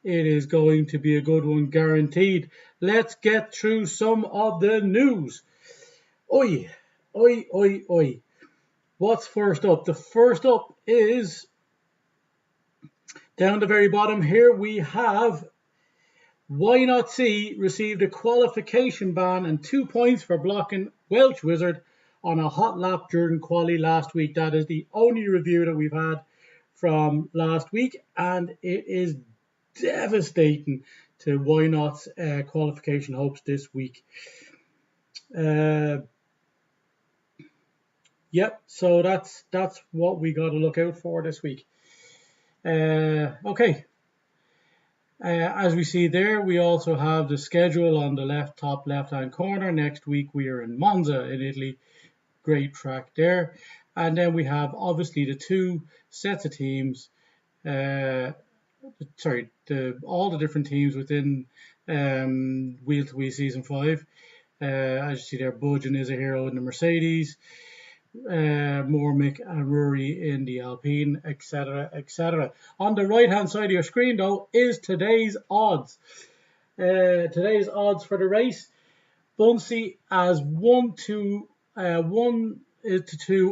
It is going to be a good one, guaranteed. Let's get through some of the news. Oi, oi, oi, oi. What's first up? The first up is down the very bottom here. We have Why Not See received a qualification ban and 2 points for blocking Welsh Wizard on a hot lap during quali last week. That is the only review that we've had from last week, and it is devastating to Why Not's qualification hopes this week. Yep, so that's what we got to look out for this week. Okay. As we see there, we also have the schedule on the top left-hand corner. Next week we are in Monza in Italy. Great track there. And then we have obviously the two sets of teams. All the different teams within Wheel to Wheel Season 5. As you see there, Budgeon is a hero in the Mercedes. Mormick and Rory in the Alpine, etc., etc. On the right-hand side of your screen, though, is today's odds. Today's odds for the race. Bunsey as 1-2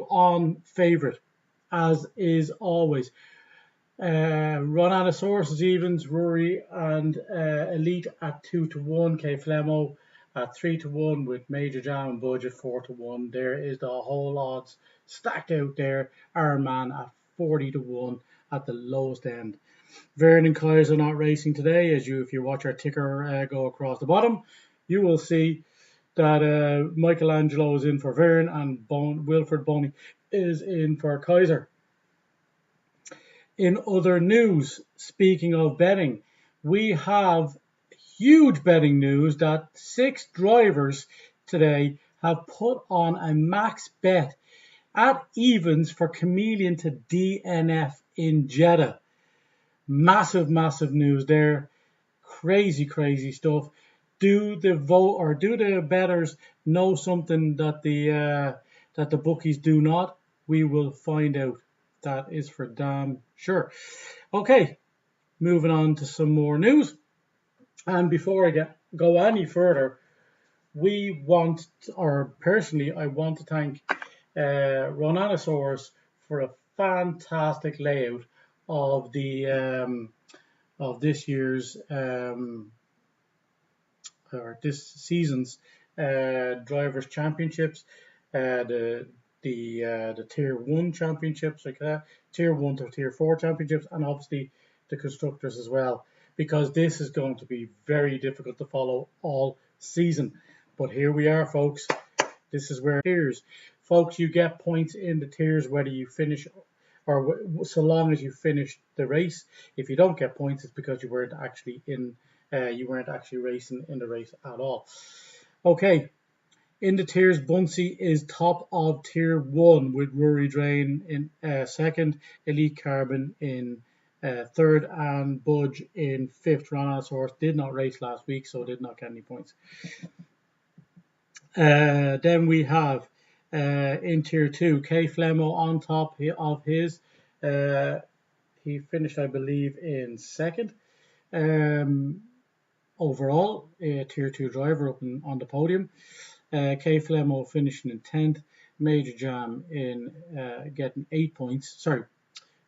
on favourite, as is always. Ronanosaurus is evens, Rory and Elite at 2-1, K Flemo at 3-1 with Major Jam and Budge at 4-1. There is the whole odds stacked out there. Iron Man at 40-1 at the lowest end. Vern and Kaiser not racing today. If you watch our ticker go across the bottom, you will see that Michelangelo is in for Vern and Wilfred Boney is in for Kaiser. In other news, speaking of betting, we have huge betting news that 6 drivers today have put on a max bet at evens for Chameleon to DNF in Jeddah. Massive news there. Crazy stuff. Do the bettors know something that the bookies do not? We will find out. That is for damn sure. Okay, moving on to some more news. And before I go any further, I want to thank Ronanosaurus for a fantastic layout of the of this year's or this season's drivers' championships, the tier 1 championships, like that, tier 1 to tier 4 championships, and obviously the constructors as well, because this is going to be very difficult to follow all season. But here we are, folks. This is where tiers, folks, you get points in the tiers whether you finish or so long as you finish the race. If you don't get points, it's because you weren't actually racing in the race at all. Okay. In the tiers, Bunsey is top of tier 1 with Rory Drain in second, Elite Carbon in third, and Budge in fifth. Ronanosaurus did not race last week, so did not get any points. Then we have in tier 2, K Flemo on top of his. He finished, I believe, in second. Overall, a tier 2 driver up on the podium. K Flemo finishing in 10th, Major Jam in getting 8 points. Sorry,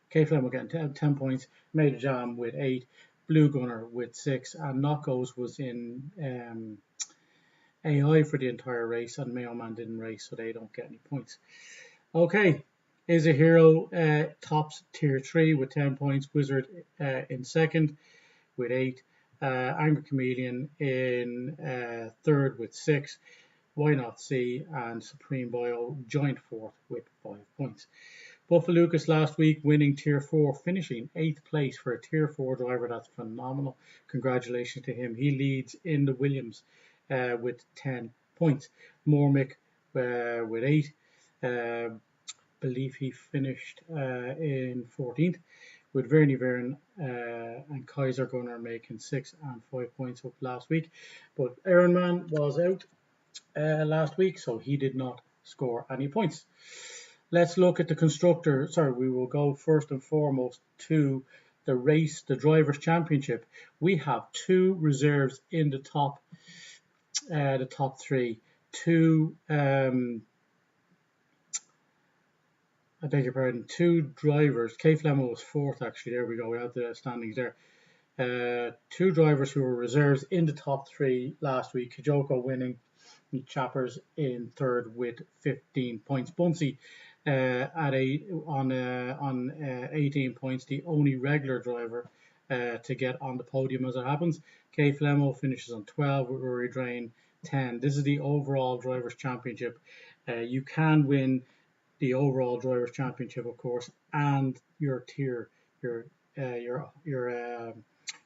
K Flemo getting 10 points, Major Jam with 8, Blue Gunner with 6, and Knockos was in AI for the entire race, and Mayo Man didn't race, so they don't get any points. Okay, Is a Hero tops tier 3 with 10 points, Wizard in second with 8, Angry Chameleon in third with 6, Why Not See and Supreme Bio joint fourth with 5 points. Buffalo Lucas last week winning tier 4, finishing 8th place for a tier 4 driver. That's phenomenal. Congratulations to him. He leads in the Williams with 10 points. Mormick with 8. Believe he finished in 14th, with Vern and Kaiser Gunner making 6 and 5 points up last week. But Iron Man was out last week, so he did not score any points. Let's look at the constructor. Sorry, we will go first and foremost to the Drivers' Championship, we have 2 reserves in the top 3. 2, I beg your pardon, 2 drivers. Kay Flemmo was 4th, actually. There we go. We have the standings there. 2 drivers who were reserves in the top 3 last week. Kijoko winning, and Chappers in 3rd with 15 points. Bunsey on 18 points, the only regular driver to get on the podium as it happens. Kay Flemmo finishes on 12 with Rory Drain 10. This is the overall Drivers' Championship. You can win the overall Drivers' Championship, of course, and your tier, your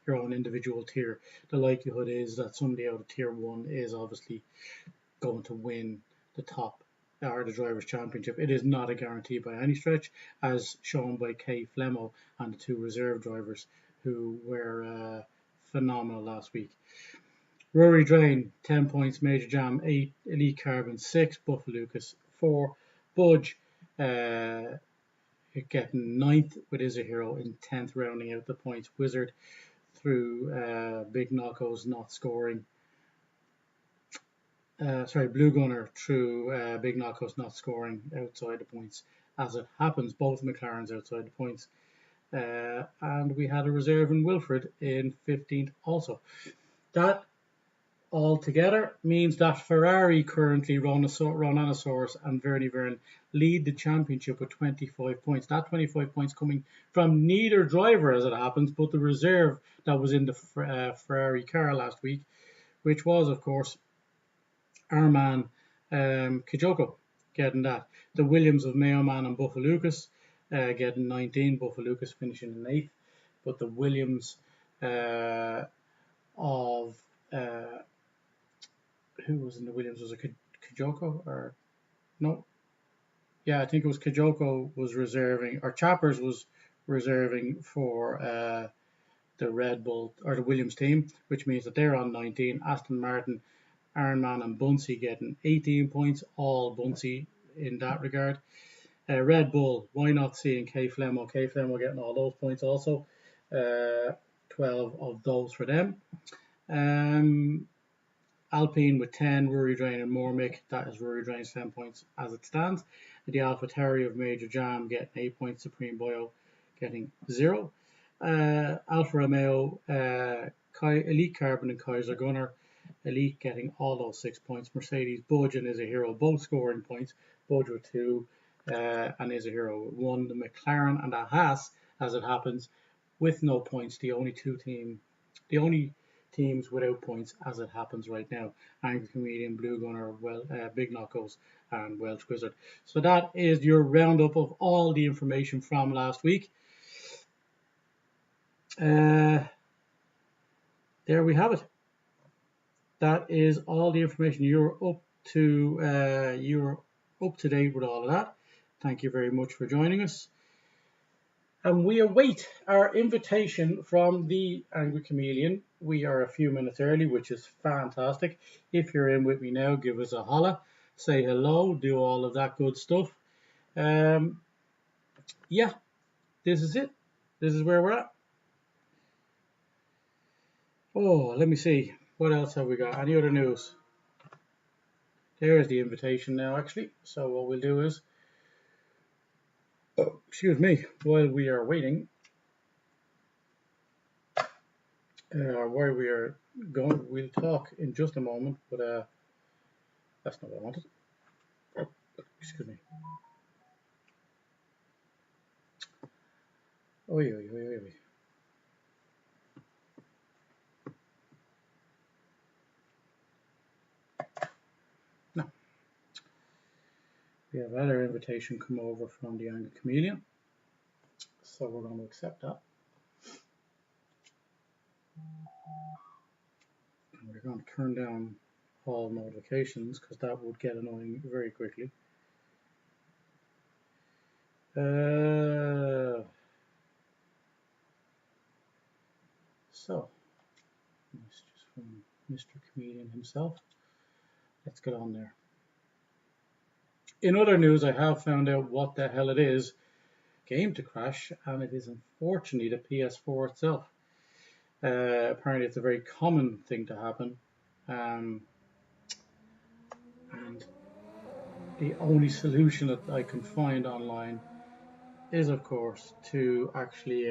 own individual tier. The likelihood is that somebody out of tier 1 is obviously going to win the top or the Drivers' Championship. It is not a guarantee by any stretch, as shown by Kay Flemmo and the 2 reserve drivers who were phenomenal last week. Rory Drain 10 points, Major Jam 8, Elite Carbon 6, Buffa Lucas 4, Budge getting 9th with Is a Hero in 10th, rounding out the points. Wizard through Big Knockos not scoring. Blue Gunner through Big Knockos not scoring outside the points. As it happens, both McLarens outside the points. And we had a reserve in Wilfred in 15th also. That altogether means that Ferrari currently, Ron Anasaurus and Vernie Vern lead the championship with 25 points. That 25 points coming from neither driver, as it happens, but the reserve that was in the Ferrari car last week, which was, of course, our man Kijoko getting that. The Williams of Mayo Man and Buffa Lucas getting 19, Buffa Lucas finishing in 8th, but the Williams of who was in the Williams? Was it Kijoko or no? Yeah, I think it was Kijoko was reserving, or Chappers was reserving for the Red Bull or the Williams team, which means that they're on 19. Aston Martin, Ironman and Bunsey getting 18 points, all Bunsey in that regard. Red Bull, why not seeing Kay Flemmo? Kay Flemmo getting all those points also. 12 of those for them. Alpine with 10, Rory Drain and Mormick. That is Rory Drain's 10 points as it stands. The AlphaTauri of Major Jam getting 8 points. Supreme Boyo getting 0. Alfa Romeo, Elite Carbon and Kaiser Gunner. Elite getting all those 6 points. Mercedes, Budge and Is a Hero both scoring points. Budge with 2 and Is a Hero with 1. The McLaren and the Haas, as it happens, with no points. The only teams without points as it happens right now. Angry Comedian, Blue Gunner, Big Knockos and Welsh Wizard. So that is your roundup of all the information from last week. There we have it. That is all the information. You're up to date with all of that. Thank you very much for joining us. And we await our invitation from the Angry Chameleon. We are a few minutes early, which is fantastic. If you're in with me now, give us a holla, say hello, do all of that good stuff. Yeah, this is it. This is where we're at. Oh, let me see. What else have we got? Any other news? There's the invitation now, actually. So what we'll do is, while we are waiting, while we are going, we'll talk in just a moment, but that's not what I wanted. Oh, excuse me. Oi. No. We have another invitation come over from the Angry Chameleon. So we're going to accept that. And we're going to turn down all notifications because that would get annoying very quickly. So, this is just from Mr. Comedian himself. Let's get on there. In other news, I have found out what the hell it is. game to crash, and it is unfortunately the PS4 itself. Apparently, it's a very common thing to happen, and the only solution that I can find online is, of course, to actually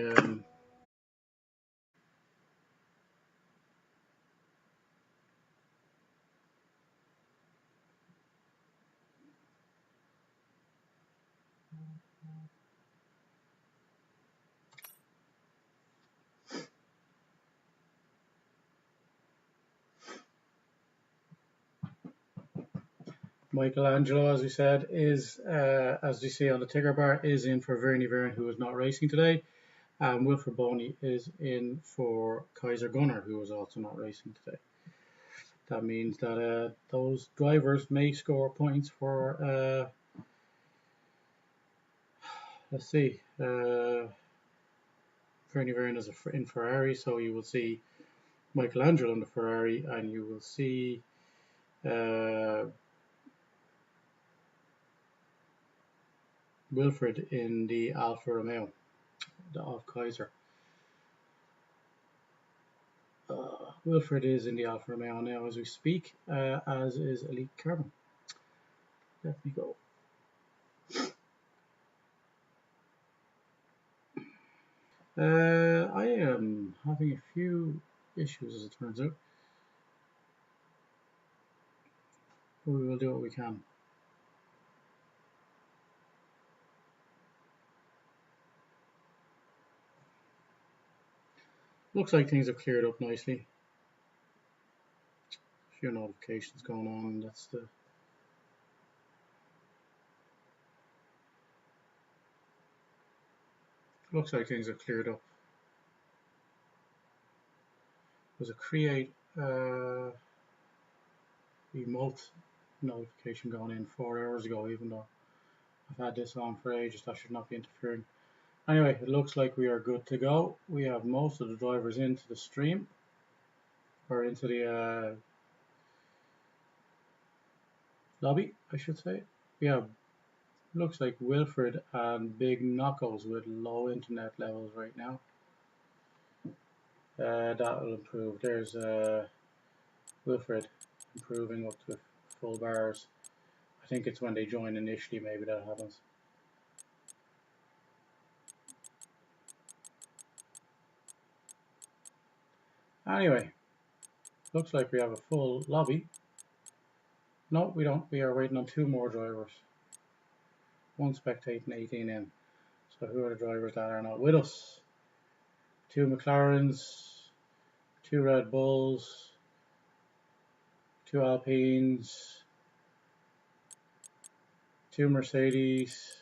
Michelangelo, as we said, is, as you see on the ticker bar, is in for Vernie Vern, who is not racing today. Wilfred Boney is in for Kaiser Gunnar, who is also not racing today. That means that those drivers may score points for, let's see, Vernie Vern is in Ferrari, so you will see Michelangelo in the Ferrari, and you will see Wilfred in the Alfa Romeo of Kaiser. Wilfred is in the Alfa Romeo now as we speak, as is Elite Carbon. Let me go. I am having a few issues, as it turns out. But we will do what we can. Looks like things have cleared up nicely. A few notifications going on. That's the looks like things have cleared up. There's a create remote notification going in 4 hours ago, even though I've had this on for ages. That should not be interfering. Anyway, it looks like we are good to go. We have most of the drivers into the stream, or into the lobby, I should say. We have, looks like Wilfred and Big Knuckles with low internet levels right now. That will improve. There's Wilfred improving up to full bars. I think it's when they join initially, maybe that happens. Anyway, looks like we have a full lobby. No, we don't. We are waiting on 2 more drivers. 1 spectating, 18 in. So who are the drivers that are not with us? 2 McLarens, 2 Red Bulls, 2 Alpines, 2 Mercedes,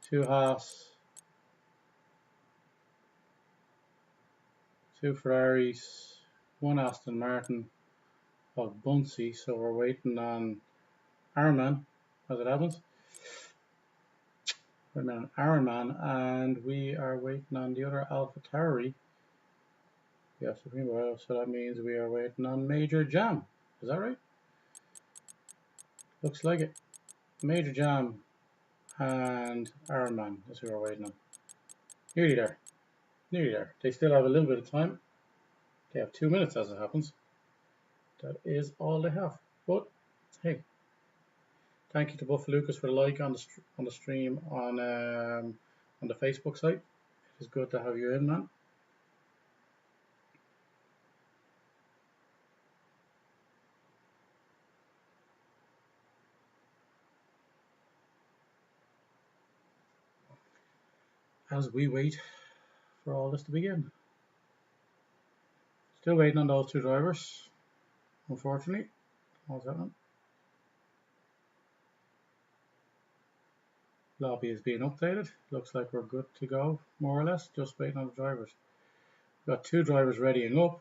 2 Haas, 2 Ferraris, 1 Aston Martin of Bunsey. So we're waiting on Ironman, as it happens. Wait a minute, Ironman, and we are waiting on the other AlphaTauri. Yes, so that means we are waiting on Major Jam. Is that right? Looks like it. Major Jam and Ironman is who we're waiting on. Nearly there. Nearly there. They still have a little bit of time. They have 2 minutes as it happens. That is all they have. But hey, thank you to Buffalo Lucas for the like on the stream on the Facebook site. It is good to have you in, man. As we wait for all this to begin. Still waiting on those 2 drivers, unfortunately. What's that one? Lobby is being updated. Looks like we're good to go, more or less. Just waiting on the drivers. We've got 2 drivers readying up.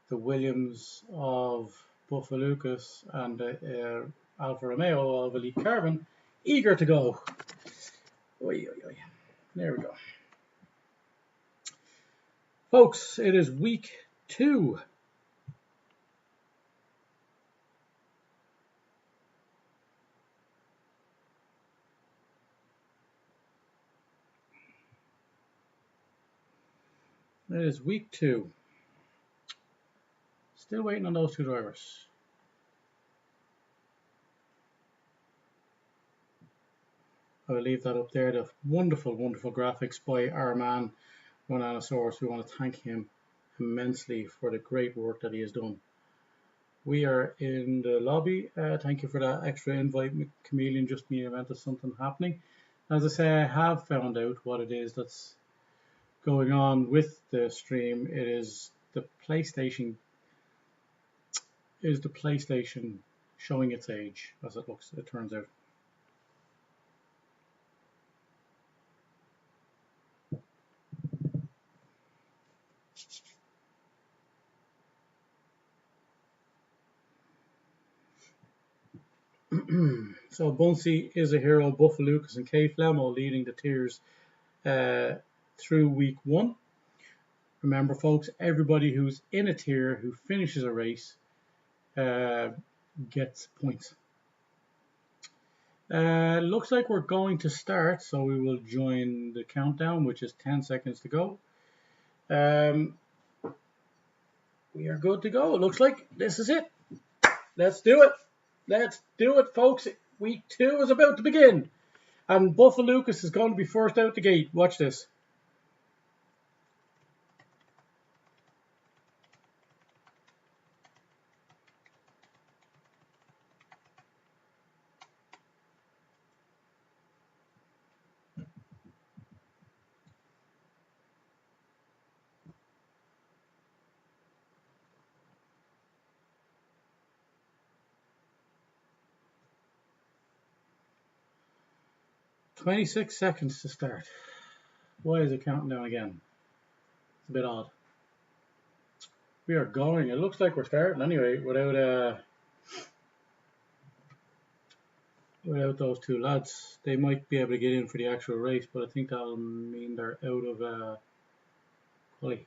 The Williams of Buffalo Lucas and the Alfa Romeo of Elite Carbon, eager to go. Oy, oy, oy. There we go. Folks, it is week 2. It is week 2. Still waiting on those 2 drivers. I will leave that up there. The wonderful, wonderful graphics by our man, Runanosaurus. We want to thank him immensely for the great work that he has done. We are in the lobby. Thank you for that extra invite, Chameleon, just in the event of something happening. As I say, I have found out what it is that's going on with the stream. It is the PlayStation showing its age, as it turns out. So Bunsey is a hero, Buffa Lucas and Kay Flemo leading the tiers through week 1. Remember, folks, everybody who's in a tier who finishes a race gets points. Looks like we're going to start, so we will join the countdown, which is 10 seconds to go. We are good to go. It looks like this is it. Let's do it. Let's do it, folks. Week 2 is about to begin. And Buffa Lucas is going to be first out the gate. Watch this. "26 seconds to start." Why is it counting down again? It's a bit odd. We are going. It looks like we're starting anyway without those 2 lads. They might be able to get in for the actual race, but I think that'll mean they're out of quality.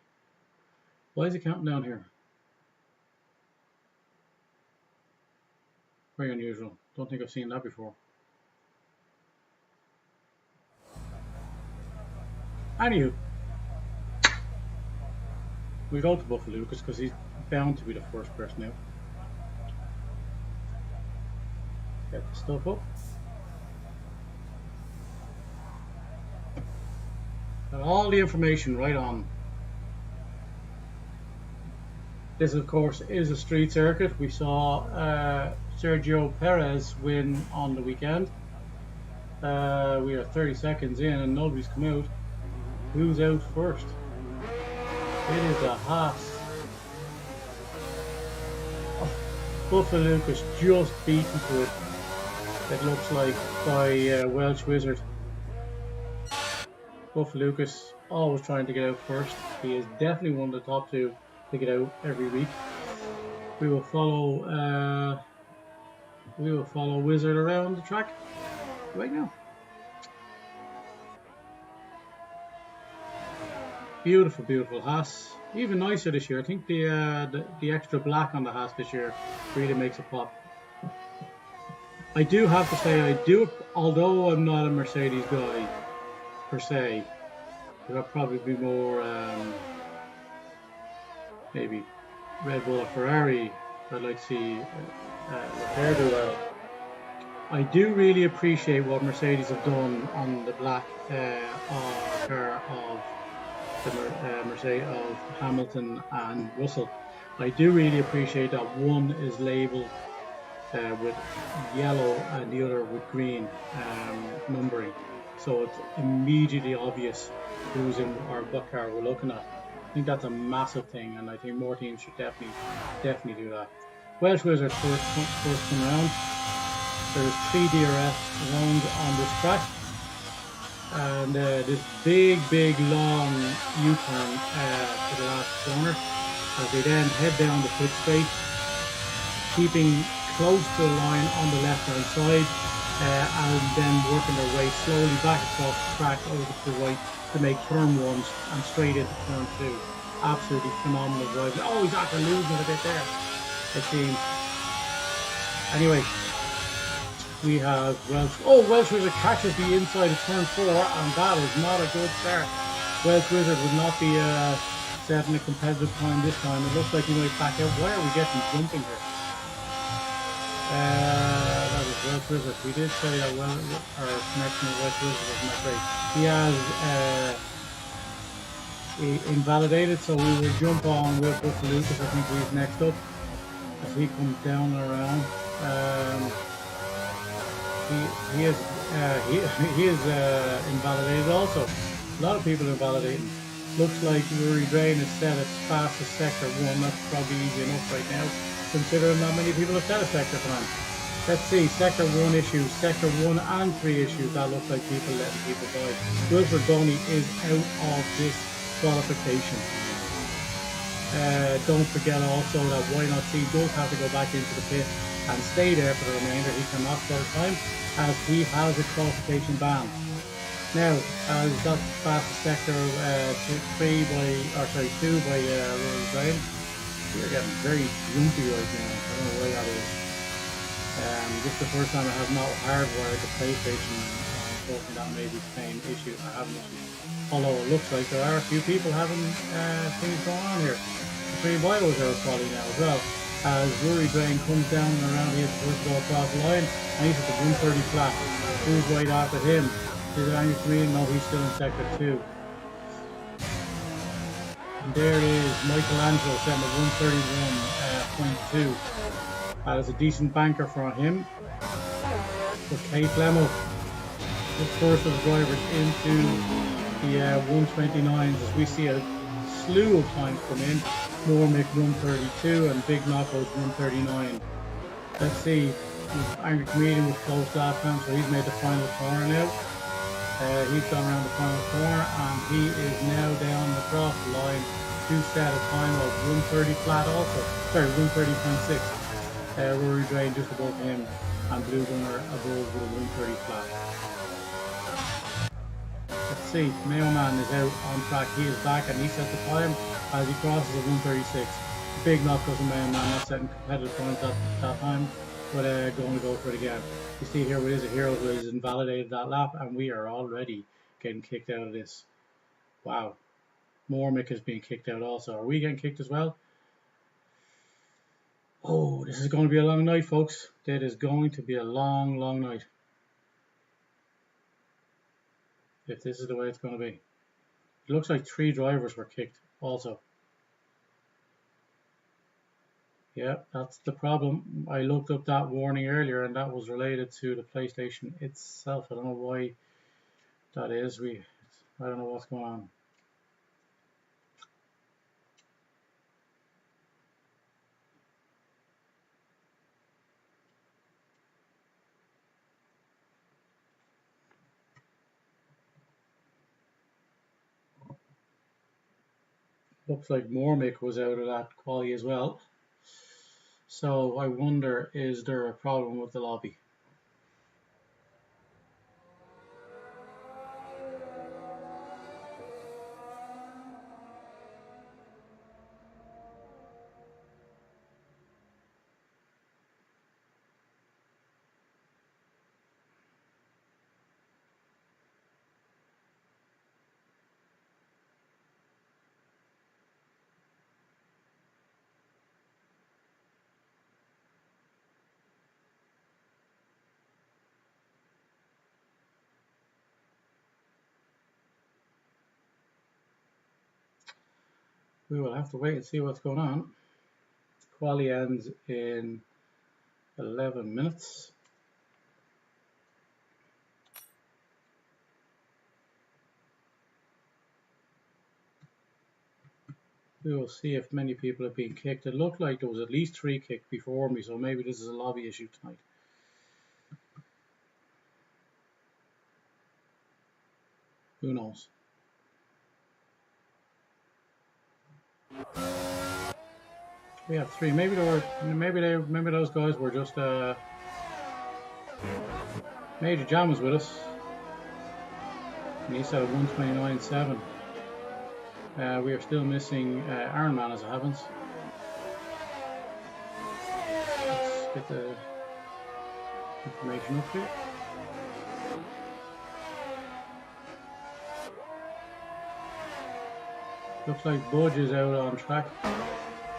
Why is it counting down here? Very unusual. Don't think I've seen that before. Anywho, we go to Buffa Lucas because he's bound to be the first person out. Get the stuff up. Got all the information right on. This, of course, is a street circuit. We saw Sergio Perez win on the weekend. We are 30 seconds in and nobody's come out. Who's out first? It is a Haas. Oh, Buffa Lucas just beaten to it. It looks like by Welsh Wizard. Buffa Lucas always trying to get out first. He is definitely one of the top 2 to get out every week. We will follow Wizard around the track right now. Beautiful, beautiful Haas. Even nicer this year. I think the extra black on the Haas this year really makes it pop. I do have to say, although I'm not a Mercedes guy per se, I'd probably be more maybe Red Bull or Ferrari. I'd like to see Leclerc do well. I do really appreciate what Mercedes have done on the black car of the Mercedes of Hamilton and Russell. I do really appreciate that one is labelled with yellow and the other with green numbering, so it's immediately obvious who's in or what car we're looking at. I think that's a massive thing, and I think more teams should definitely do that. Welsh Wizards first come around. There's 3 DRS around on this track. And this big long U-turn to the last corner as they then head down the pit straight, keeping close to the line on the left hand side and then working their way slowly back across the track over to the right to make turn 1s and straight into turn 2. Absolutely phenomenal driving. Oh, he's after losing a bit there, it seems. Anyway, we have Welsh. Oh, Welsh Wizard catches the inside of turn 4, and that is not a good start. Welsh Wizard would not be setting a competitive time this time. It looks like he might back out. Why are we getting jumping here? That was Welsh Wizard. We did say that our connection with Welsh Wizard wasn't that great. He has invalidated, so we will jump on with Buster Lucas. I think he's next up as he comes down and around. He is invalidated also. A lot of people invalidating. Looks like Rory Drain is set as fast as Sector 1. That's probably easy enough right now, considering not many people have set a Sector time. Let's see, Sector 1 issues, Sector 1 and 3 issues. That looks like people letting people die. Wilfred Boney is out of this qualification. Don't forget also that Why Not See does have to go back into the pit and stay there for the remainder. He cannot set a time as he has a qualification ban. Now, as that's fastest sector 2 by Rory Graham. We're getting very jumpy right now. I don't know why that is. This is the first time I have not hardwired the PlayStation. Unfortunately, that may be the same issue. I haven't issues. Although it looks like there are a few people having things going on here. The Free Bio is out of quality now as well. As Rory Drain comes down and around, he has to first go across the line, and he's at the 130 flat. Who's right after him? Is it Angus Green? No, he's still in sector 2. And there is Michelangelo setting at 131.2. That is a decent banker for him. But Kate Lemo, the first of the drivers into the 129s as we see a slew of times come in. Mormick 132 and Big Knockouts 139. Let's see, Angry Comedian was close last time, so he's made the final corner now. He's gone around the final corner and he is now down across the line to set a time of 130 flat also. Sorry, 130.6. Rory Drain just above him and Blue Gunner above with a 130 flat. Let's see, Mayo Man is out on track. He is back and he sets the time as he crosses at 136. Big knock goes to Mayo Man, not setting competitive points at that time, but going to go for it again. You see here, it is a hero who has invalidated that lap, and we are already getting kicked out of this. Wow. Mormick is being kicked out also. Are we getting kicked as well? Oh, this is going to be a long night, folks. It is going to be a long, long night. If this is the way it's going to be. It looks like 3 drivers were kicked also. Yeah, that's the problem. I looked up that warning earlier and that was related to the PlayStation itself. I don't know why that is. I don't know what's going on. Looks like Mormick was out of that quali as well. So I wonder, is there a problem with the lobby? We will have to wait and see what's going on. Quali ends in 11 minutes. We will see if many people have been kicked. It looked like there was at least 3 kicked before me, so maybe this is a lobby issue tonight. Who knows? We have 3. Maybe those guys were just Major Jam was with us. And he said a 129.7. We are still missing Iron Man as it happens. Let's get the information up here. Looks like Budge is out on track,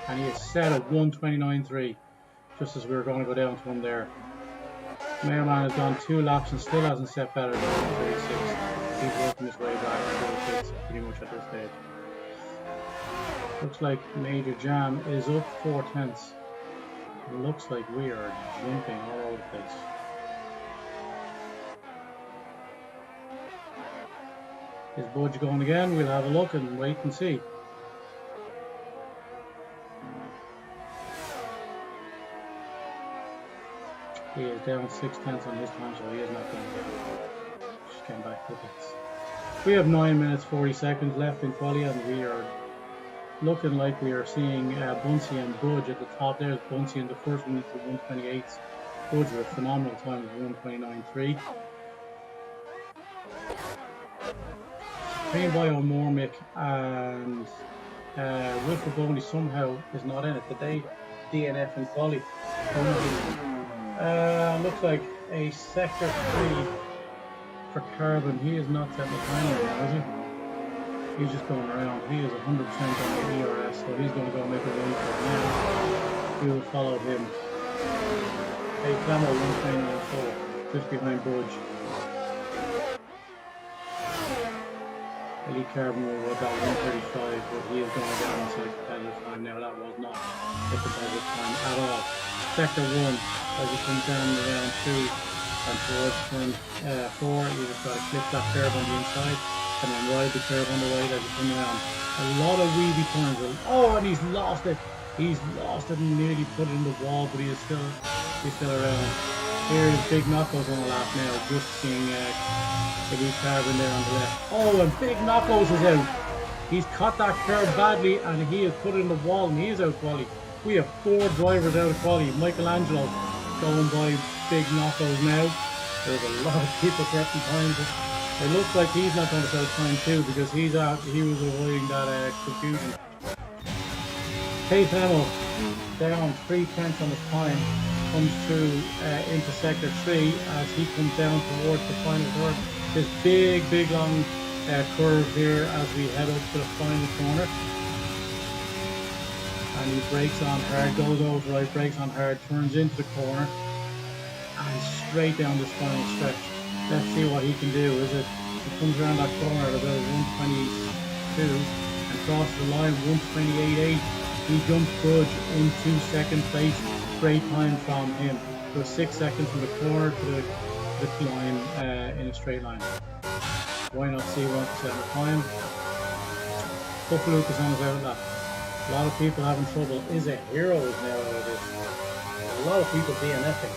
and he is set at 1:29.3, just as we were going to go down to him there. Mailman has gone 2 laps and still hasn't set better than 1:36. He's working his way back to the pits pretty much at this stage. Looks like Major Jam is up 4 tenths. It looks like we are jumping all over the place. Is Budge going again? We'll have a look and wait and see. He is down 6 tenths on his time, so he is not going down. Just came back to the pits. We have 9 minutes 40 seconds left in quali, and we are looking like we are seeing Bunsey and Budge at the top. There's Bunsey in the first one to 1:28. Budge with a phenomenal time of 1:29.3. Trained by O'Mormick, and Wilfred Boney somehow is not in it today. DNF in quali. Looks like a sector 3 for Carbon. He is not setting the time right now, is he? He's just going around. He is 100% on the ERS, so he's going to go make a run for it now. We will follow him. Hey, Camo 1:29.4, just behind Budge. Elite Carbon will about 1:35, but he is going down inside competitive time now. That was not a competitive time at all. Sector 1, as he comes down to round 2 and towards turn 4, you just got to clip that curve on the inside and then ride the curve on the right as you come around. A lot of weavy turns. Oh, and he's lost it. He's lost it and nearly put it in the wall, but he's still around. Here's Big Knuckles on the lap now, just seeing Elite Carbon there on the left. Oh, and Big Knuckles is out. He's cut that curve badly and he has put it in the wall and he is out quali. We have 4 drivers out of quali. Michelangelo going by Big Knuckles now. There's a lot of people getting times. It looks like he's not going to set time too, because he was avoiding that confusion. Case Hamill down 3 tenths on his time, comes through into sector 3 as he comes down towards the final curve. This big long curve here as we head up to the final corner. And he brakes on hard, goes over right, brakes on hard, turns into the corner, and straight down this final stretch. Let's see what he can do. He comes around that corner at about 1:22 and crosses the line 1:28.8. He jumps Budge into second place. Great time from him. So 6 seconds from the corner to the line in a straight line. Why not see 1% of time? Buff Luke is on his outlap. A lot of people having trouble. Is a hero now with this. A lot of people DNFing.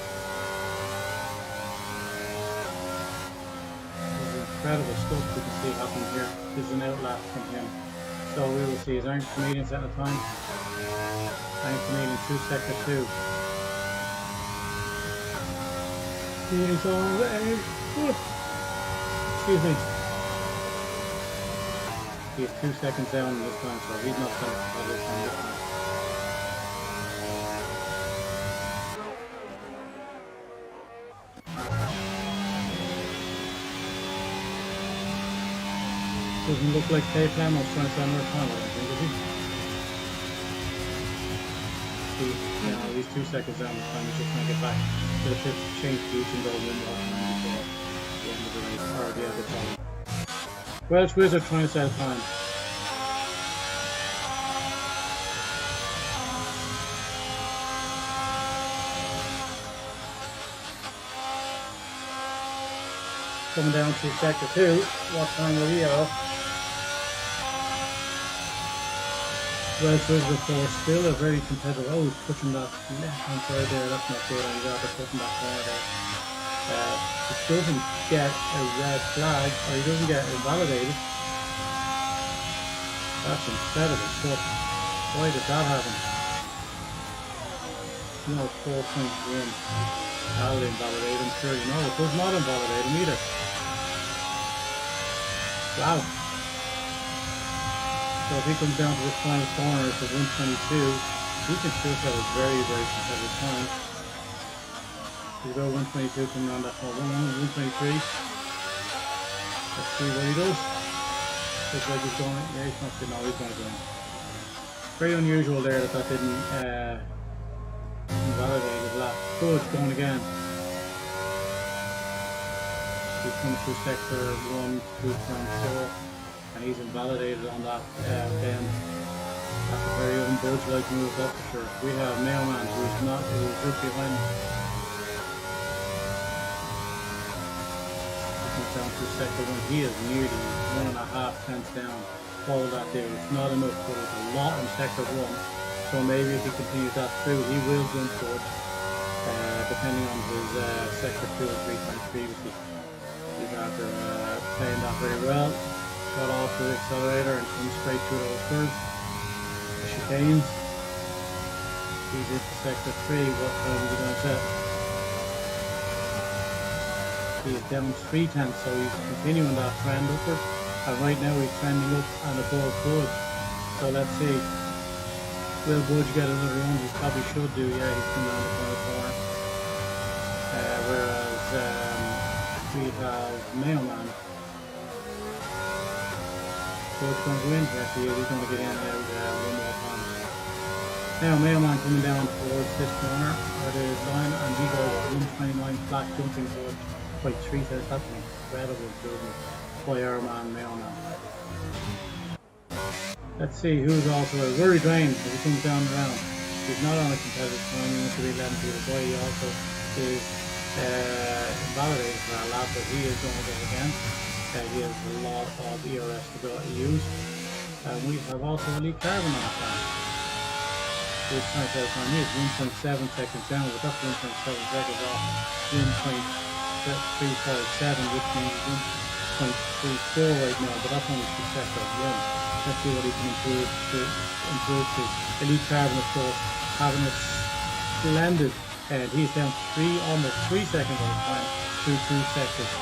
This is incredible stuff we can see happening here. This is an outlap from him. So we will see. Is Aaron Comedian set a time? Aaron Comedian 2 sector 2. He's on the excuse me. He is 2 seconds down this time, so he's not going to competitive time this time. Doesn't look like Kay Flamo's trying to set another time, I don't think, is he? Yeah, he's 2 seconds down this time. He's just trying to get back to the fifth change beach and go one more time before the end of the race, or the other time. Welsh Wizard trying to set a time. Coming down to sector 2, what time will he have? Welsh Wizard, of course, still a very competitive. Oh, he's pushing that left hand side there, that's not good. He's after putting that corner there. He doesn't get a red flag, or he doesn't get invalidated. That's incredible stuff. Why did that happen? No, 4.1. That'll invalidate him, sure. No, it does not invalidate him either. Wow. So if he comes down to this final corner to 1:22, he can still set a very competitive time. He's about 1:22 coming around that corner. 1:23. Let's see what he does. Looks like he's going. Yeah, he's not going. No, he's going to go in. Very unusual there that didn't invalidate his lap. Good, going again. He's coming through sector 1, 2.4, and he's invalidated on that bend. That's a very unbudge-like move, that's for sure. We have Mailman who's just behind. He comes down through sector 1. He is nearly 1.5 tenths down. All that there. It's not enough, but it's a lot in sector 1. So maybe if he continues that through, he will jump forward, depending on his sector 2 and 3 times previously. He's after playing that very well. Got off the accelerator and comes straight through those curves. The chicanes. He's into sector 3. What time is he going to set? He is down 3 tenths, so he's continuing that trend upward. And right now he's trending up and above Budge. So let's see. Will Budge get another run? He probably should do. Yeah, he's coming around the corner. Whereas we have Mailman. Budge going to win. Yes, he is. He's going to get in and out one more time. Now Mailman coming down towards this corner where the line, and he goes 129 flat, jumping towards by 3 tenths. That's an incredible improvement by our man Mailman. Let's see who's also a worried drain as he comes down the round. He's not on a competitive time, he wants to be letting people go. He also is invalidated for that lap, but he is going to go again. He has a lot of ERS to use. And we have also Elite Carbon on that time. He's trying to time. He is 1.7 seconds down, but that's 1.7 seconds off 1.357, which means 1.34 right now, but that's only 2 seconds. Let's see what he can improve to. Elite Carbon, of course, having a splendid head. He's down almost 3 seconds on his time through 2 sectors.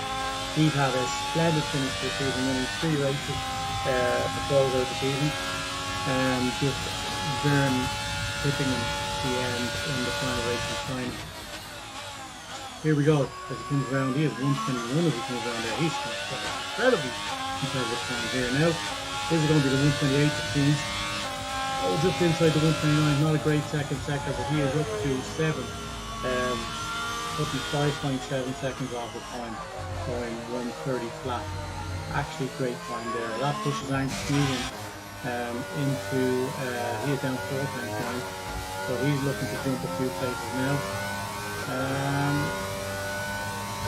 He's had a splendid finish this season, winning 3 races to close out the season. Just Vern hitting him the end in the final race of time. Here we go. As he comes around, he is 121 as he comes around there. He's incredibly competitive time here now. This is going to be the 128 it seems. Oh, just inside the 129. Not a great second sector, but he is up to 7. Putting 5.7 seconds off the time, going 130 flat. Actually great time there. That pushes Angus Newman into, he is down 4 times time, so he's looking to jump a few places now.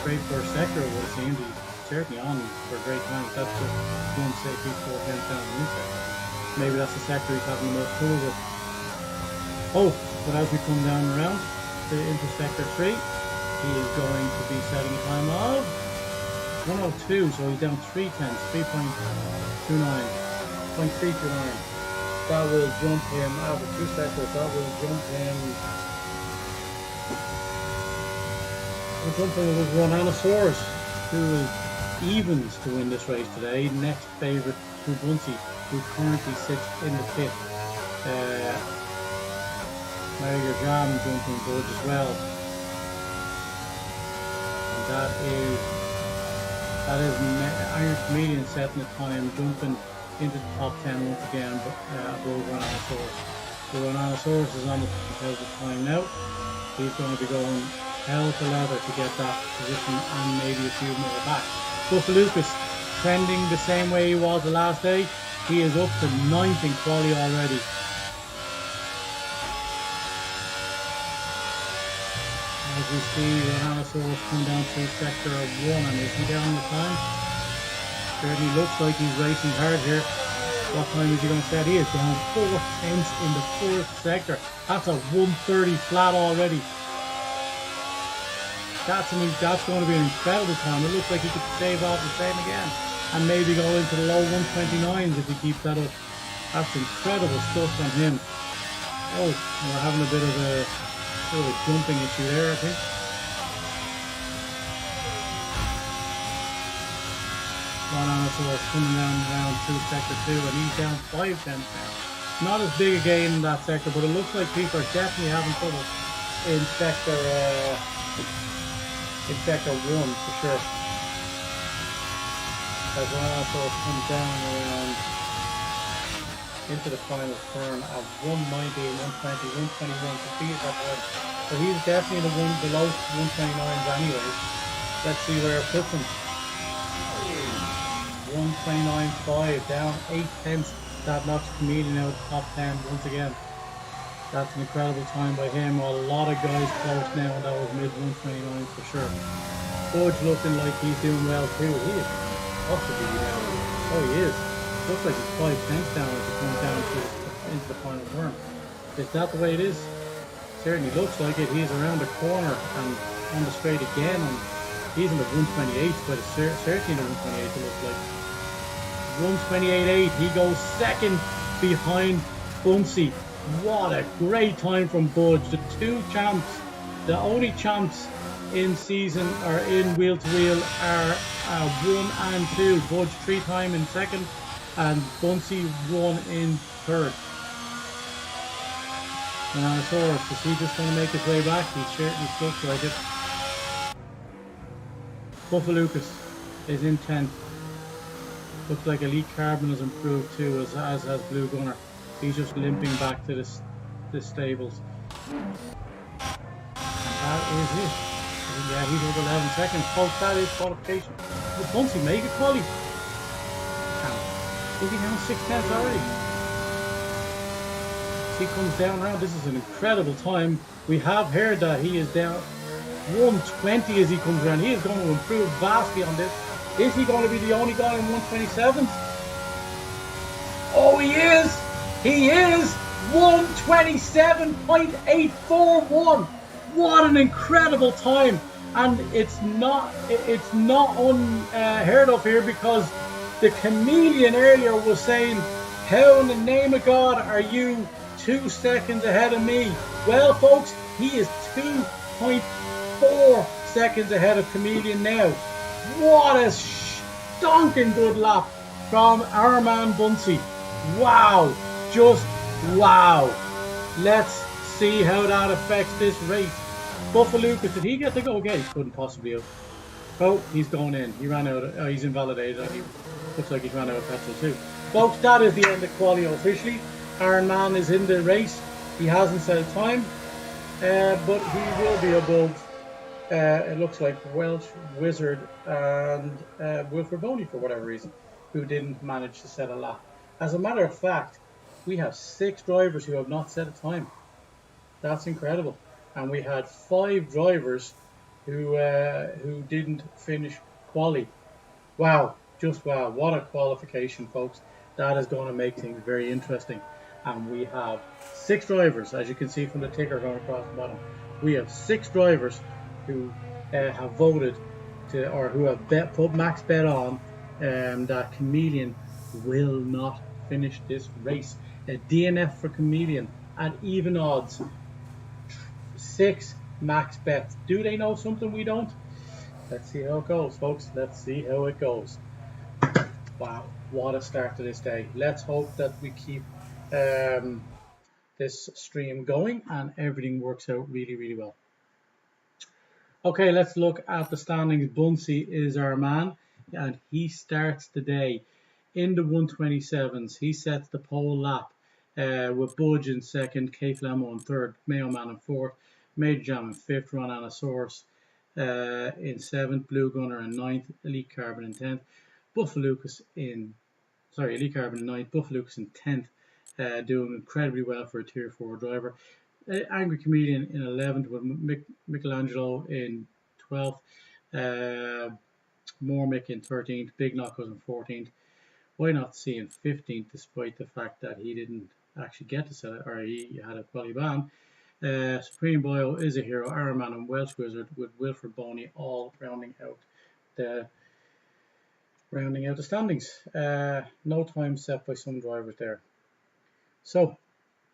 Great first sector, it would seem. He's certainly on for a great time. That's just 1 safety, 4 tenths down in this sector. Maybe that's the sector he's having the most trouble with. Oh, but as we come down around into sector 3, he is going to be setting a time of 102, so he's down 3 tenths, 3.29. That will jump him out of 2 sectors. That will jump him. Something with Ronanosaurus, who is evens to win this race today. Next favourite, Kubunsi, who currently sits in the 5th. Mario Jam jumping Budge as well. And that is Iron Comedian setting the time, jumping into the top 10 once again above Ronanosaurus. The Ronanosaurus is on the competitive time now. He's going to be going hell to leather to get that position and maybe a few more back. Buffalo Lucas trending the same way he was the last day. He is up to 9th in quali already. As we see Ronanosaurus come down through sector 1, and is he down the time? Certainly looks like he's racing hard here. What time is he going to set? He is down 4 tenths in the 4th sector. That's a 130 flat already. That's going to be an incredible time. It looks like he could save off the same again and maybe go into the low 129s if he keeps that up. That's incredible stuff from him. Oh, we're having a bit of a jumping issue there, I think. Ronanosaurus coming down around through sector 2, and he's down 5 tenths now. Not as big a gain in that sector, but it looks like people are definitely having trouble in sector 1 for sure. as Rhinoceros comes down around into the final turn at 190, 120, 121 to beat that one. So he's definitely the one below 129s anyways. Let's see where it puts him. 129.5, down 8 tenths. That knocks Chameleon out of the top 10 once again. That's an incredible time by him. A lot of guys close now, and that was mid 129 for sure. Budge looking like he's doing well too. He is possibly down. Oh, he is. Looks like he's 5 tenths down as he comes down into the final turn. Is that the way it is? Certainly looks like it. He's around the corner and on the straight again. And he's in the 128, but it's certainly in the 128 it looks like. 128.8. He goes second behind Bunsey. What a great time from Budge. The two champs, the only champs in season or in wheel to wheel are 1 and 2. Budge 3-time in second and Bunsey 1 in third. Tyrannosaurus, is he just going to make his way back? He certainly looks like it. Buffalucas is in 10th. Looks like Elite Carbon has improved too, as has Blue Gunner. He's just limping back to the stables. And that is it. Yeah, he's over 11 seconds. Folks, that is qualification. Will Bunsey make a quali? Is he down 6 tenths already? He comes down around. This is an incredible time. We have heard that he is down 120 as he comes around. He is going to improve vastly on this. Is he going to be the only guy in 127s? Oh, he is! He is! 127.841. What an incredible time! And it's not unheard of here, because the Chameleon earlier was saying, how in the name of God are you 2 seconds ahead of me? Well, folks, he is 2.4 seconds ahead of Chameleon now. What a stonking good lap from our man Bunsey. Wow, just wow. Let's see how that affects this race. Buffalucas, did he get to go again? He couldn't possibly have. Oh, he's going in. He ran out. He's invalidated. Looks like he's ran out of petrol too. Folks, that is the end of qualio officially. Iron Man is in the race. He hasn't said time, but he will be above. It looks like Welsh Wizard and Wilfred Boney for whatever reason, who didn't manage to set a lap. As a matter of fact, we have 6 drivers who have not set a time. That's incredible. And we had 5 drivers who didn't finish quali. Wow, just wow. What a qualification, folks. That is going to make things very interesting. And we have 6 drivers, as you can see from the ticker going across the bottom. We have 6 drivers who have voted to, or who have put max bet on that Chameleon will not finish this race. A DNF for Chameleon at even odds. 6 max bets. Do they know something we don't? Let's see how it goes, folks. Let's see how it goes. Wow, what a start to this day. Let's hope that we keep this stream going and everything works out really, really well. Okay, let's look at the standings. Bunsey is our man, and he starts the day in the 127s. He sets the pole lap with Budge in second, Keith Lemo in third, Mayo Man in fourth, Major Jam in fifth, Ron Anasaurus in seventh, Blue Gunner in ninth, Elite Carbon in 10th, Elite Carbon in ninth, Buffalucas in 10th, doing incredibly well for a tier 4 driver. Angry Chameleon in 11th with Michelangelo in 12th, Mormick in 13th, Big Knockers in 14th. Why not see in 15th, despite the fact that he didn't actually get to set it, or he had a quali ban. Supreme Boyo is a hero, Iron Man and Welsh Wizard with Wilfred Boney all rounding out the standings. No time set by some drivers there. So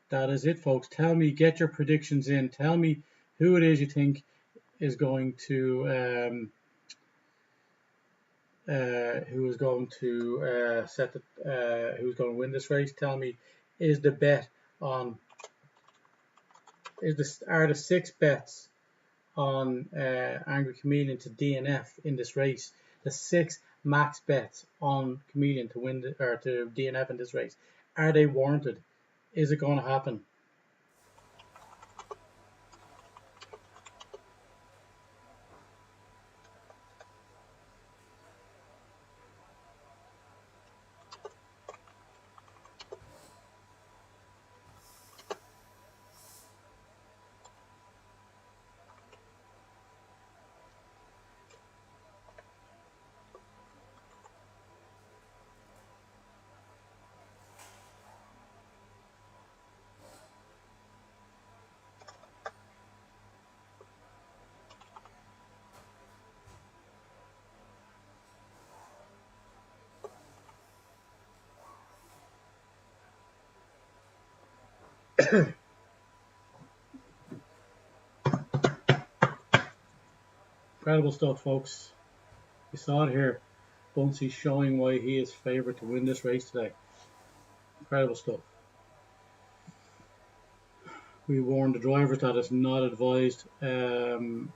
that is it, folks. Tell me, get your predictions in. Tell me who it is you think is going to who's going to win this race. Tell me, are the 6 bets on Angry Chameleon to DNF in this race the 6 max bets on Chameleon to win or to DNF in this race. Are they warranted? Is it going to happen? Incredible stuff, folks. You saw it here. Bunsey showing why he is favourite to win this race today. Incredible stuff. We warned the drivers that it's not advised. It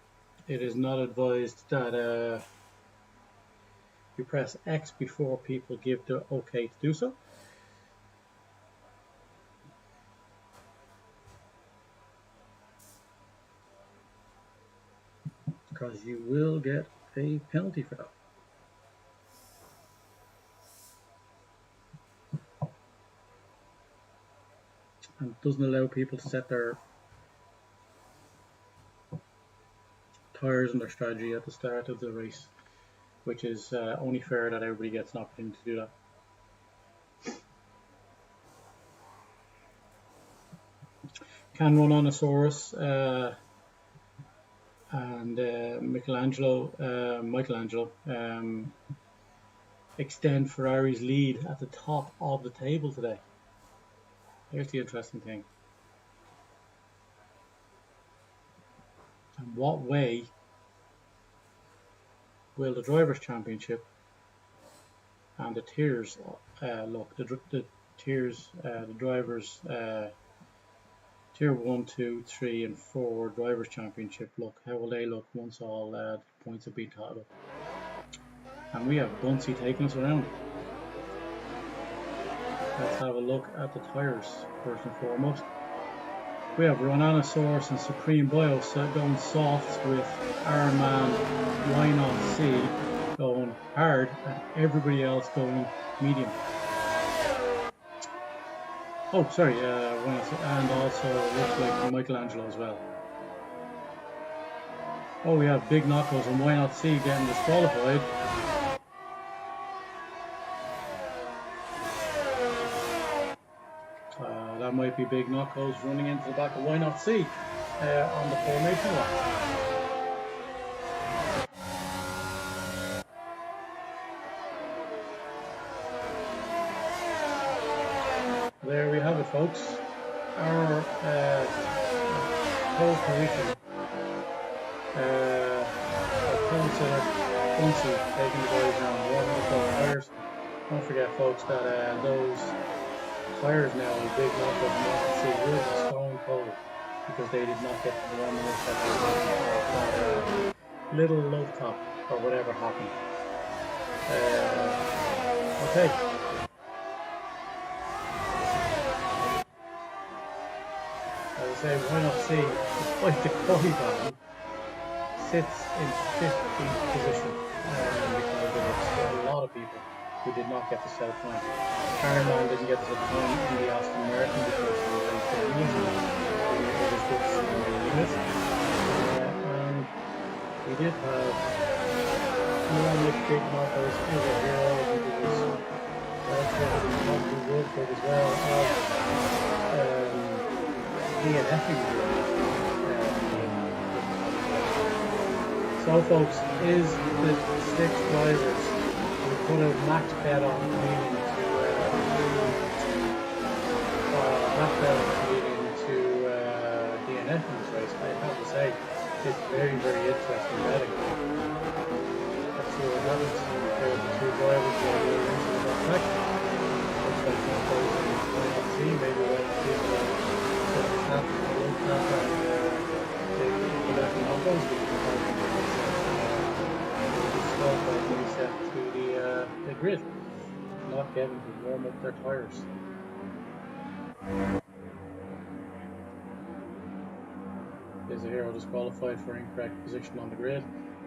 is not advised that you press X before people give the okay to do so. Because you will get a penalty for that. And it doesn't allow people to set their tyres and their strategy at the start of the race, which is only fair that everybody gets an opportunity to do that. Can Run-Onosaurus and Michelangelo extend Ferrari's lead at the top of the table today? Here's the interesting thing. And what way will the Drivers' Championship and the tiers look? The tiers, the drivers, tier 1, 2, 3 and 4 Drivers' Championship look. How will they look once all the points have been totted up? And we have Bunsey taking us around. Let's have a look at the tyres first and foremost. We have Run-Onosaurus and Supreme Bio going soft with Ironman Why Not C going hard and everybody else going medium. Oh, sorry, and also looks like Michelangelo as well. Oh, we have Big Knuckles and Why Not C getting disqualified. That might be Big Knuckles running into the back of Why Not C on the formation lap. There we have it, folks. Our pole position. Councillor Bunsey taking the boys around, warming up those tyres. Don't forget, folks, that those tyres now in Big Knuckles and Why Not C will be stone cold because they did not get to warm up that little low top or whatever happened. Okay. As I say, Why Not C, despite the qualifying, sits in 15th position because there were a lot of people who did not get to set time. Ironman didn't get to set time in the Aston Martin because he was very easy. It was good to see in the unit. And we did have one with Big Knuckles as a hero. I think it was probably Woodford as well as DNFing. So folks, is the 6 drivers who put a max bet on leading to DNF in this race? I have to say, it's very, very interesting betting. Let's see what happens. There are the 2 drivers who are going into the track. Looks like some folks in see maybe when people put a tap and a low tap and they put out the numbers. By reset to the grid. Not getting to warm up their tyres. Is a hero disqualified for incorrect position on the grid,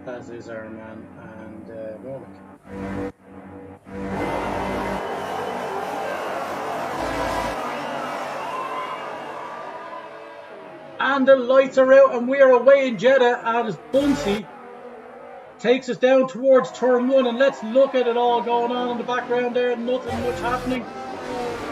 as is Arabian and Meeps. And the lights are out and we are away in Jeddah as Bunsey takes us down towards turn 1, and let's look at it all going on in the background there. Nothing much happening.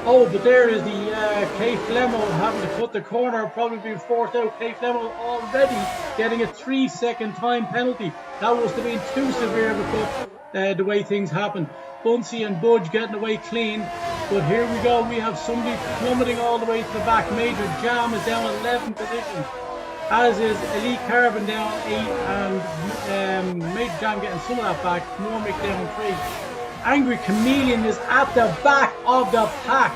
Oh, but there is the K Flemo having to cut the corner, probably being forced out. K Flemo already getting a 3-second time penalty. That must have been too severe of a cut, the way things happened. Bunsey and Budge getting away clean. But here we go, we have somebody plummeting all the way to the back. Major Jam is down 11 positions, as is Elite Carbon down 8, and Major Jam getting some of that back. Meeps down 3. Angry Chameleon is at the back of the pack.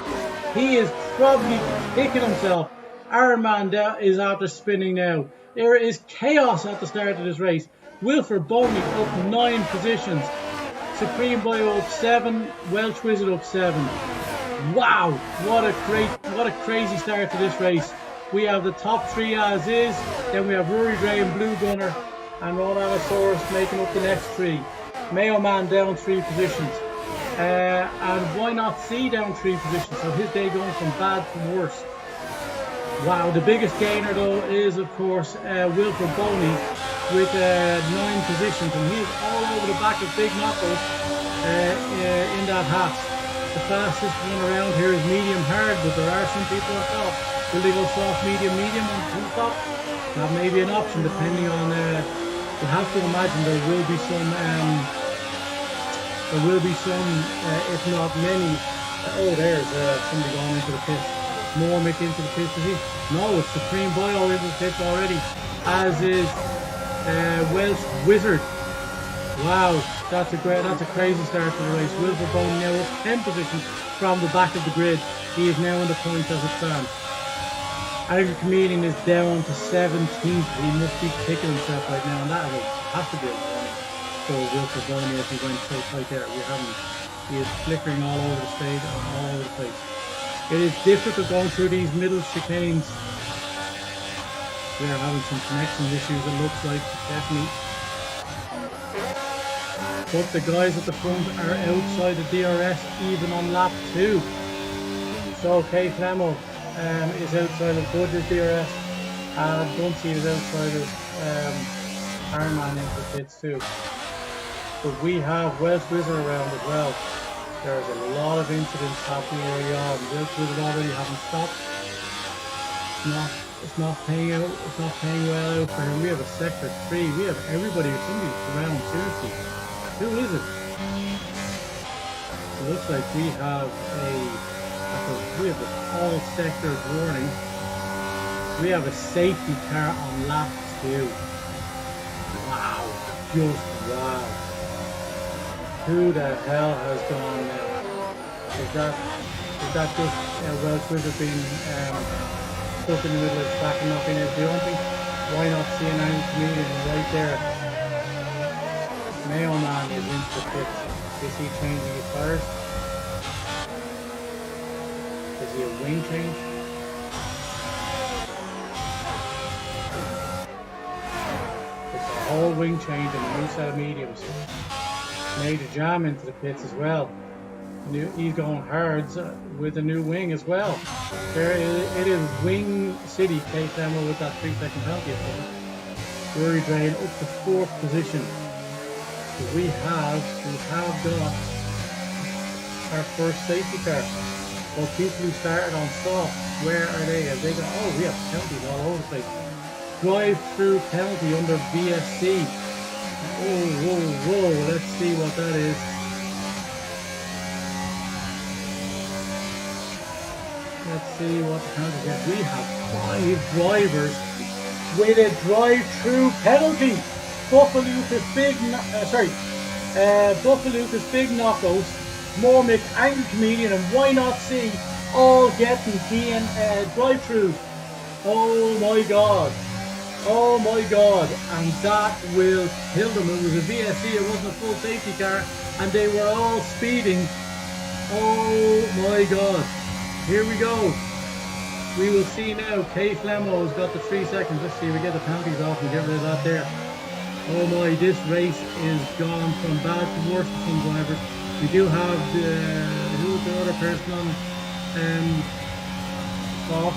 He is probably kicking himself. Arabian is after spinning now. There is chaos at the start of this race. Wilfred Boney up 9 positions. Supreme Bio up 7. Welsh Wizard up 7. Wow, what a crazy start to this race. We have the top 3 as is. Then we have Rory Gray and Blue Gunner and Ronaldosaurus making up the next 3. Mayo Man down 3 positions, and Why Not See down 3 positions, so his day going from bad to worse. Wow, the biggest gainer though is of course Wilfred Boney with 9 positions, and he is all over the back of Big Knuckles in that hat. The fastest one around here is medium hard, but there are some people on top. Will they go soft, medium, and full top? That may be an option depending on you have to imagine there will be some, if not many. Oh, there's somebody going into the pit. Meeps into the pit, is he? No, it's Supreme Bio into the pit already, as is Welsh Wizard. Wow, that's a crazy start to the race. Wilfred Boney now up 10 positions from the back of the grid. He is now in the points as it stands. Angry Chameleon is down to 17th. He must be kicking himself right now, and that has to be a warning for Wilfred Boney as he went so tight there. He is flickering all over the stage and all over the place. It is difficult going through these middle chicanes. We are having some connection issues, it looks like, definitely. But the guys at the front are outside the DRS even on lap 2. So K Flemo is outside of Budge's DRS, and Bunsey is outside of Arabian into the pits too. But we have Welsh Wizard around as well. There's a lot of incidents happening early on. Welsh Wizard already haven't stopped. It's not paying out. It's not paying well out for him. We have a sector 3. We have everybody. Somebody's around seriously. Who is it? It looks like we have a all sectors warning. We have a safety car on lap 2. Wow, just wow. Who the hell has gone now? Is that just Welsh Wizard being stuck in the middle of the track and not being able to do anything? Why not see an Angry Chameleon right there? Mayo Man is into the pit. Is he changing his tires? Is he a wing change? It's a whole wing change and a new set of mediums. Major Jam into the pits as well. He's going hards with a new wing as well. It is Wing City, K Flemo with that 3-second penalty. Rory Drain up to 4th position. We have got our first safety car. Well, people who started on soft, where are they? Have they got? Oh, we have penalties all over the place. Drive-through penalty under VSC. Whoa! Let's see what that is. Let's see what the penalty is. We have 5 drivers with a drive-through penalty. Buffaloocas Big Knockos, Meeps, Angry Chameleon, and Why Not See all getting drive-throughs. Oh my god. Oh my god, and that will kill them. It was a VSC, it wasn't a full safety car, and they were all speeding. Oh my god. Here we go. We will see now. Kay Flemmo's got the 3 seconds. Let's see, we get the penalties off and get rid of that there. Oh my, this race is gone from bad to worse for some drivers. We do have who's the other person on off.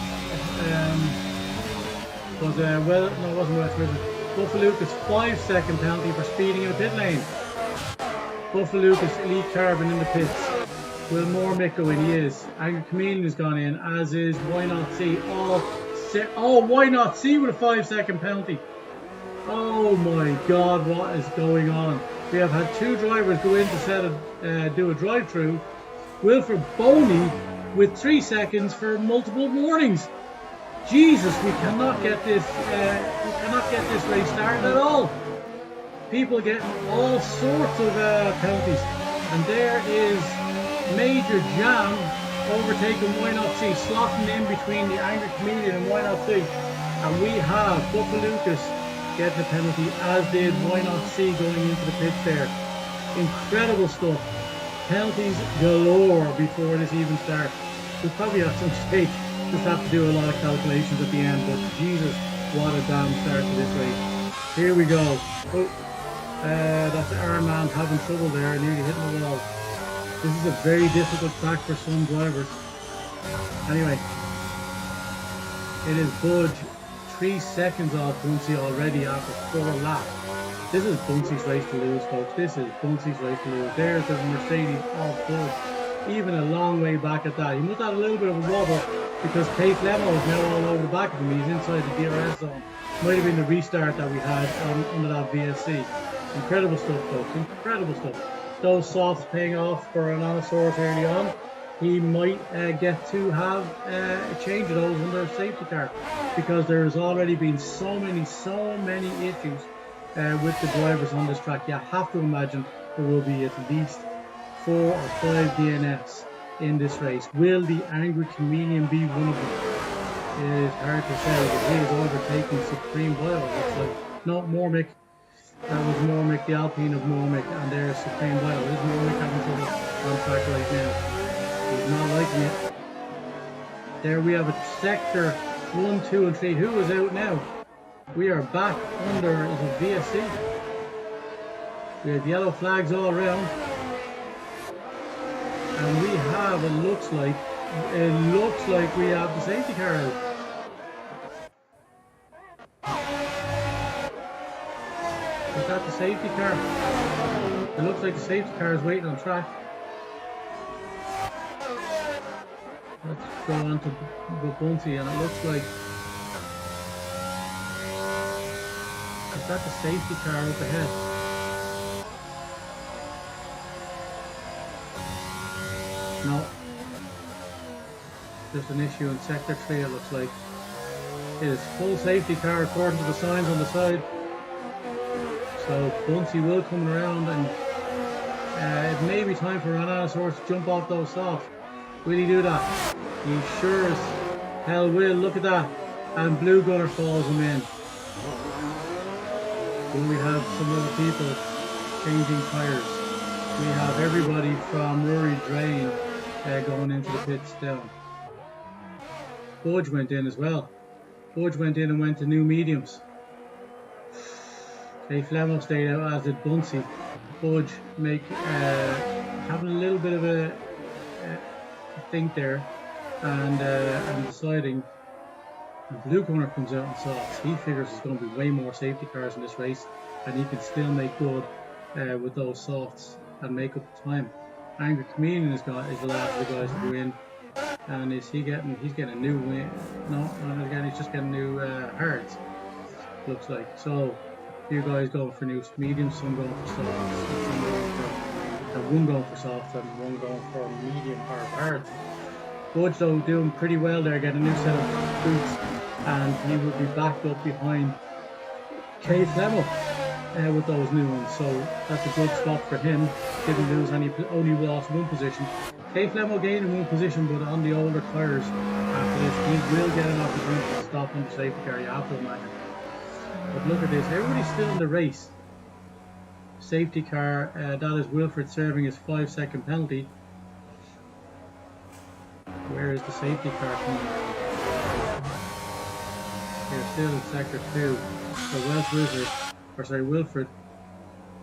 Well, no, it wasn't West River. Buffalo-Lucas 5-second penalty for speeding in the pit lane. Buffalo-Lucas Elite Carbon in the pits. Will Mormick go in? He is. Angry Chameleon has gone in, as is Why Not See. Oh, Why Not See with a 5-second penalty. Oh my god, what is going on? We have had 2 drivers go in to do a drive-through. Wilfred Boney with 3 seconds for multiple warnings. Jesus, we cannot get this race started at all. People getting all sorts of penalties, and there is Major Jam overtaking Why Not See, slotting in between the Angry Chameleon and Why Not See, and we have Buffalo-Lucas getting a penalty, as did Why Not See going into the pits there. Incredible stuff. Penalties galore before this even starts. We'll probably at some stage just have to do a lot of calculations at the end, but Jesus, what a damn start to this race. Here we go. Oh, that's our man having trouble there, nearly hitting the wall. This is a very difficult track for some drivers. Anyway, it is Budge 3 seconds off Buncey already after 4 laps. This is Buncey's race to lose, folks. This is Buncey's race to lose. There's the Mercedes off Budge. Even a long way back at that. He must have had a little bit of a wobble because Kay Flemmo is now all over the back of him. He's inside the DRS zone. Might have been the restart that we had under that VSC. Incredible stuff, folks. Incredible stuff. Those softs paying off for an Allosaurus early on. He might get to have a change of those under a safety car, because there has already been so many issues with the drivers on this track. You have to imagine there will be at least 4 or 5 DNFs in this race. Will the Angry Chameleon be one of them? It is hard to say, but he is overtaking Supreme Bio. Looks like not Mormick. That was Mormick, the Alpine of Mormick, and there's Supreme Bio. Is Mormick having trouble on track right now? He's not liking it. There we have a sector 1, 2, and 3. Who is out now? We are back under the VSC. We have yellow flags all around. And we have, it looks like we have the safety car out. Is that the safety car? It looks like the safety car is waiting on track. Let's go on to Buncey, and it looks like, is that the safety car up ahead? No. There's an issue in sector 3, it looks like. It is full safety car according to the signs on the side. So Buncey will come around, and it may be time for Allosaurus to jump off those softs. Will he do that? He sure as hell will. Look at that. And Blue Gunner falls him in. Will we have some other people changing tyres? We have everybody from Rory Drain going into the pits down. Budge went in as well. Budge went in and went to new mediums. Kay Flemmo stayed out, as did Buncey. Budge having a little bit of a think there, and deciding. And Blue Corner comes out and softs. He figures there's going to be way more safety cars in this race, and he can still make good with those softs and make up the time. Angry Chameleon is the last of the guys to go in, and he's getting a new win. No, again, he's just getting new hards. Looks like. So a few guys going for new mediums, some going for softs, one going for softs and one going for medium or hards. Budge though doing pretty well there, getting a new set of boots, and he will be backed up behind Kay Flemmo with those new ones. So that's a good spot for him. Didn't lose any, only lost one position. Kay Flemmo gained in one position, but on the older tyres after this, he will get an opportunity to stop on the safety car, you have to imagine. But look at this, everybody's still in the race. Safety car, that is Wilfred serving his 5-second penalty. Where is the safety car coming around? They're still in sector 2. So Welsh Wizard, or sorry, Wilfred.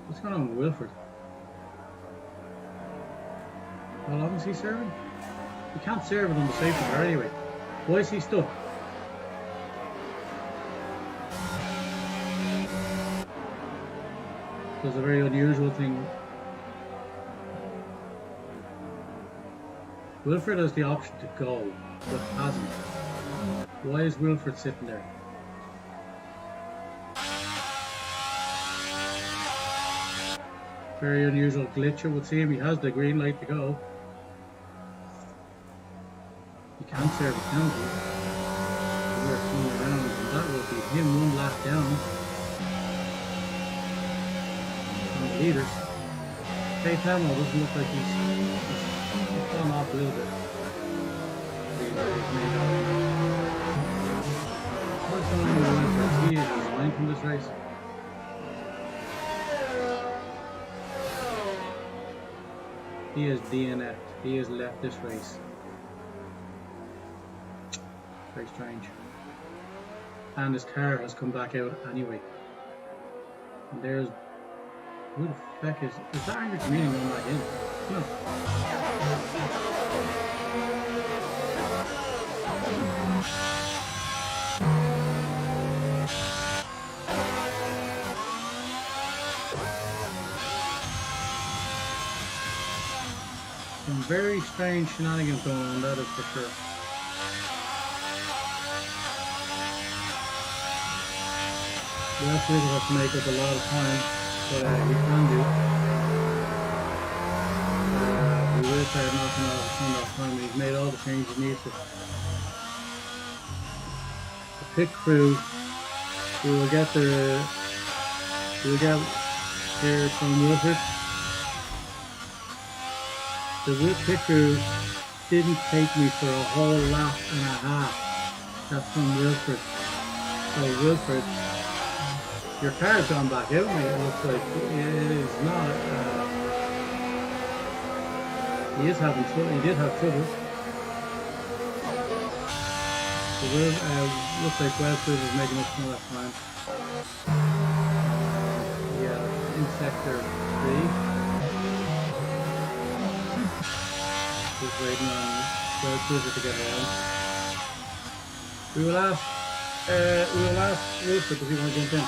What's going on with Wilfred? How long is he serving? He can't serve it on the safety car anyway. Why is he stuck? It's a very unusual thing. Wilfred has the option to go, but hasn't. Why is Wilfred sitting there? Very unusual glitch, it would seem. He has the green light to go. He can't serve a penalty. We're coming around, and that will be him one lap down on the leaders. Faith Hamill doesn't look like he's gone off a little bit. What's going on with Wilfred? He is resigned from this race. He is DNF'd. He has left this race. Very strange. And his car has come back out anyway. And there's... Who the feck is that angry comedian going back in? No. Some very strange shenanigans going on, that is for sure. Welsh Wizard has to make up a lot of time, but he can do. He will start knocking off some of that time, and he's made all the changes he needs to. The pit crew, we will get here from Wilfred. The pit crew didn't take me for a whole lap and a half. That's from Wilfred. So Wilfred, your car's gone back out, mate. It looks like it is not. He is having trouble. He did have trouble. So looks like Welsh is making up some of that time. Yeah, in sector 3. Just waiting on Welsh to get around. We will ask Wilfred if he wants to jump in.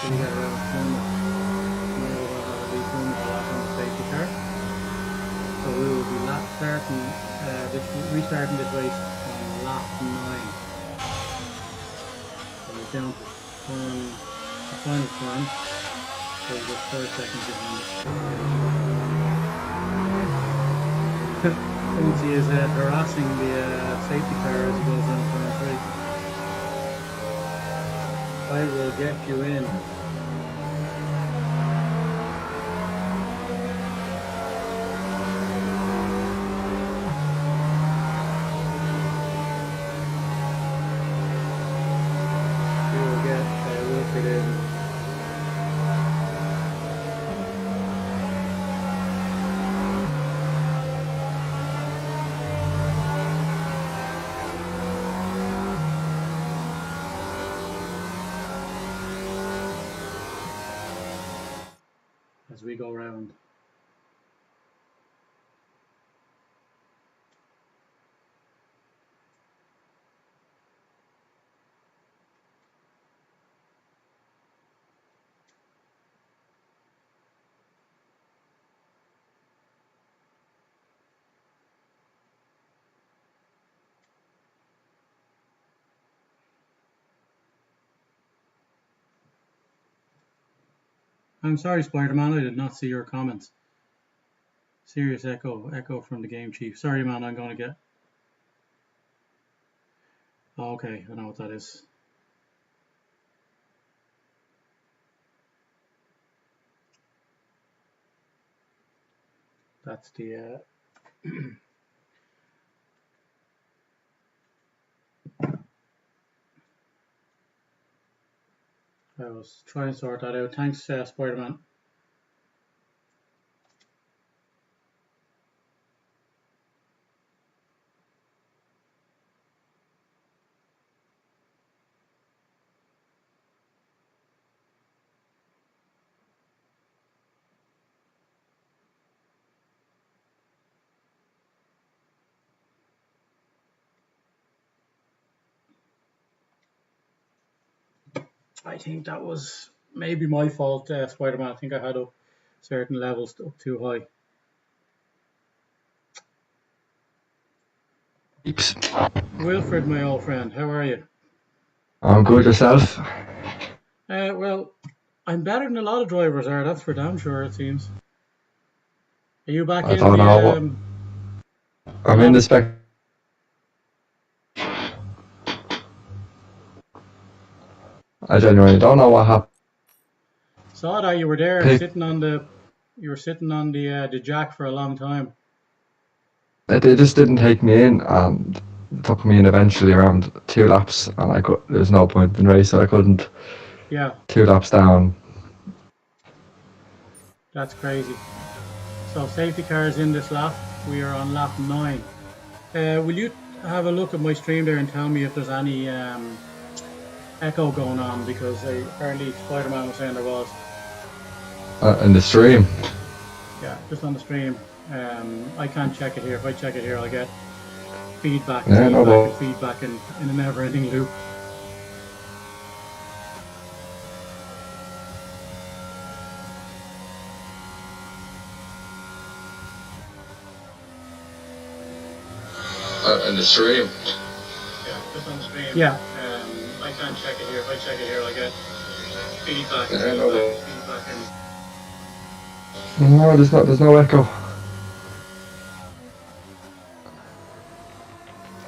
We got around one on the safety car. So we will be restarting this race on lap 9. So we're down to the final time. So we've got 4 seconds behind it. Quincy is harassing the safety car as he goes down turn 3. I will get you in. We will get Wilfred in. As we go round. I'm sorry, Spider-Man, I did not see your comments. Serious echo from the game chief. Sorry, man, I'm going to get... Okay, I know what that is. That's the I was trying to sort that out. Thanks, Spider-Man. I think that was maybe my fault, Spider-Man. I think I had up certain levels up too high. Meeps. Wilfred, my old friend, how are you? I'm good yourself. Well, I'm better than a lot of drivers are. That's for damn sure. It seems. Are you back I in don't the know what I'm in the lobby? spec. I genuinely don't know what happened. Saw that you were there, Pick sitting on the jack for a long time. They just didn't take me in, and it took me in eventually around 2 laps, and there's no point in race, so I couldn't. Yeah, 2 laps down. that's crazy. So safety cars in this lap. We are on lap 9. Will you have a look at my stream there and tell me if there's any echo going on? Because apparently Spider-Man was saying there was. In the stream. Yeah, just on the stream. I can't check it here. If I check it here, I'll get feedback and Yeah, no, feedback and but feedback in a never-ending loop. in the stream. Yeah, just on the stream. Yeah. I can't check it here. If I check it here, I'll get feedback and Yeah, no, feedback and but feedback and. no, there's no echo.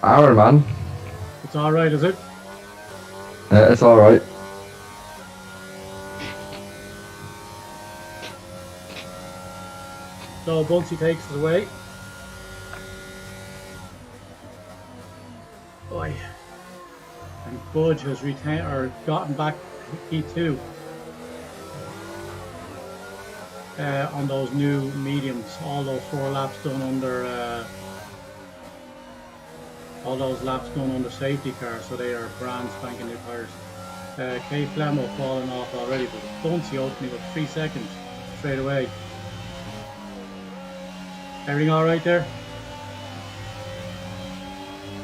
Aaron, man. It's all right, is it? Yeah, it's all right. So Bunsey takes it away. Boy. And Budge has retained or gotten back P2 on those new mediums. All those 4 laps done under all those laps done under safety cars, so they are brand spanking new tires. K Flemo falling off already, but Bunsey opening with 3 seconds straight away. Everything all right there?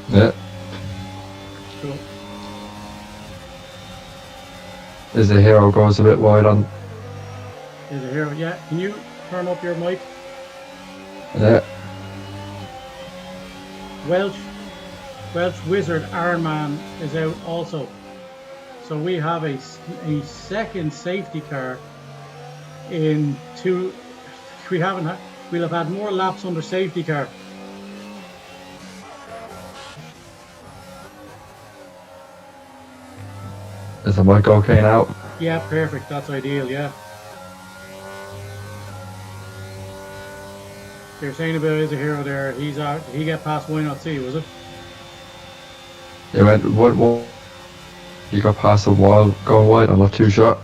Yeah. Cool. As the hero goes a bit wide on. Is it here? Yeah. Can you turn up your mic? Yeah. Welsh Wizard Ironman is out also. So we have a second safety car in 2. We'll have had more laps under safety car. Is the mic okay now? Yeah, perfect. That's ideal. Yeah. You're saying about is a hero there. He's out. Did he get past Why Not See? Was it? He went what? He got past the wall going wide. I'm not too sure.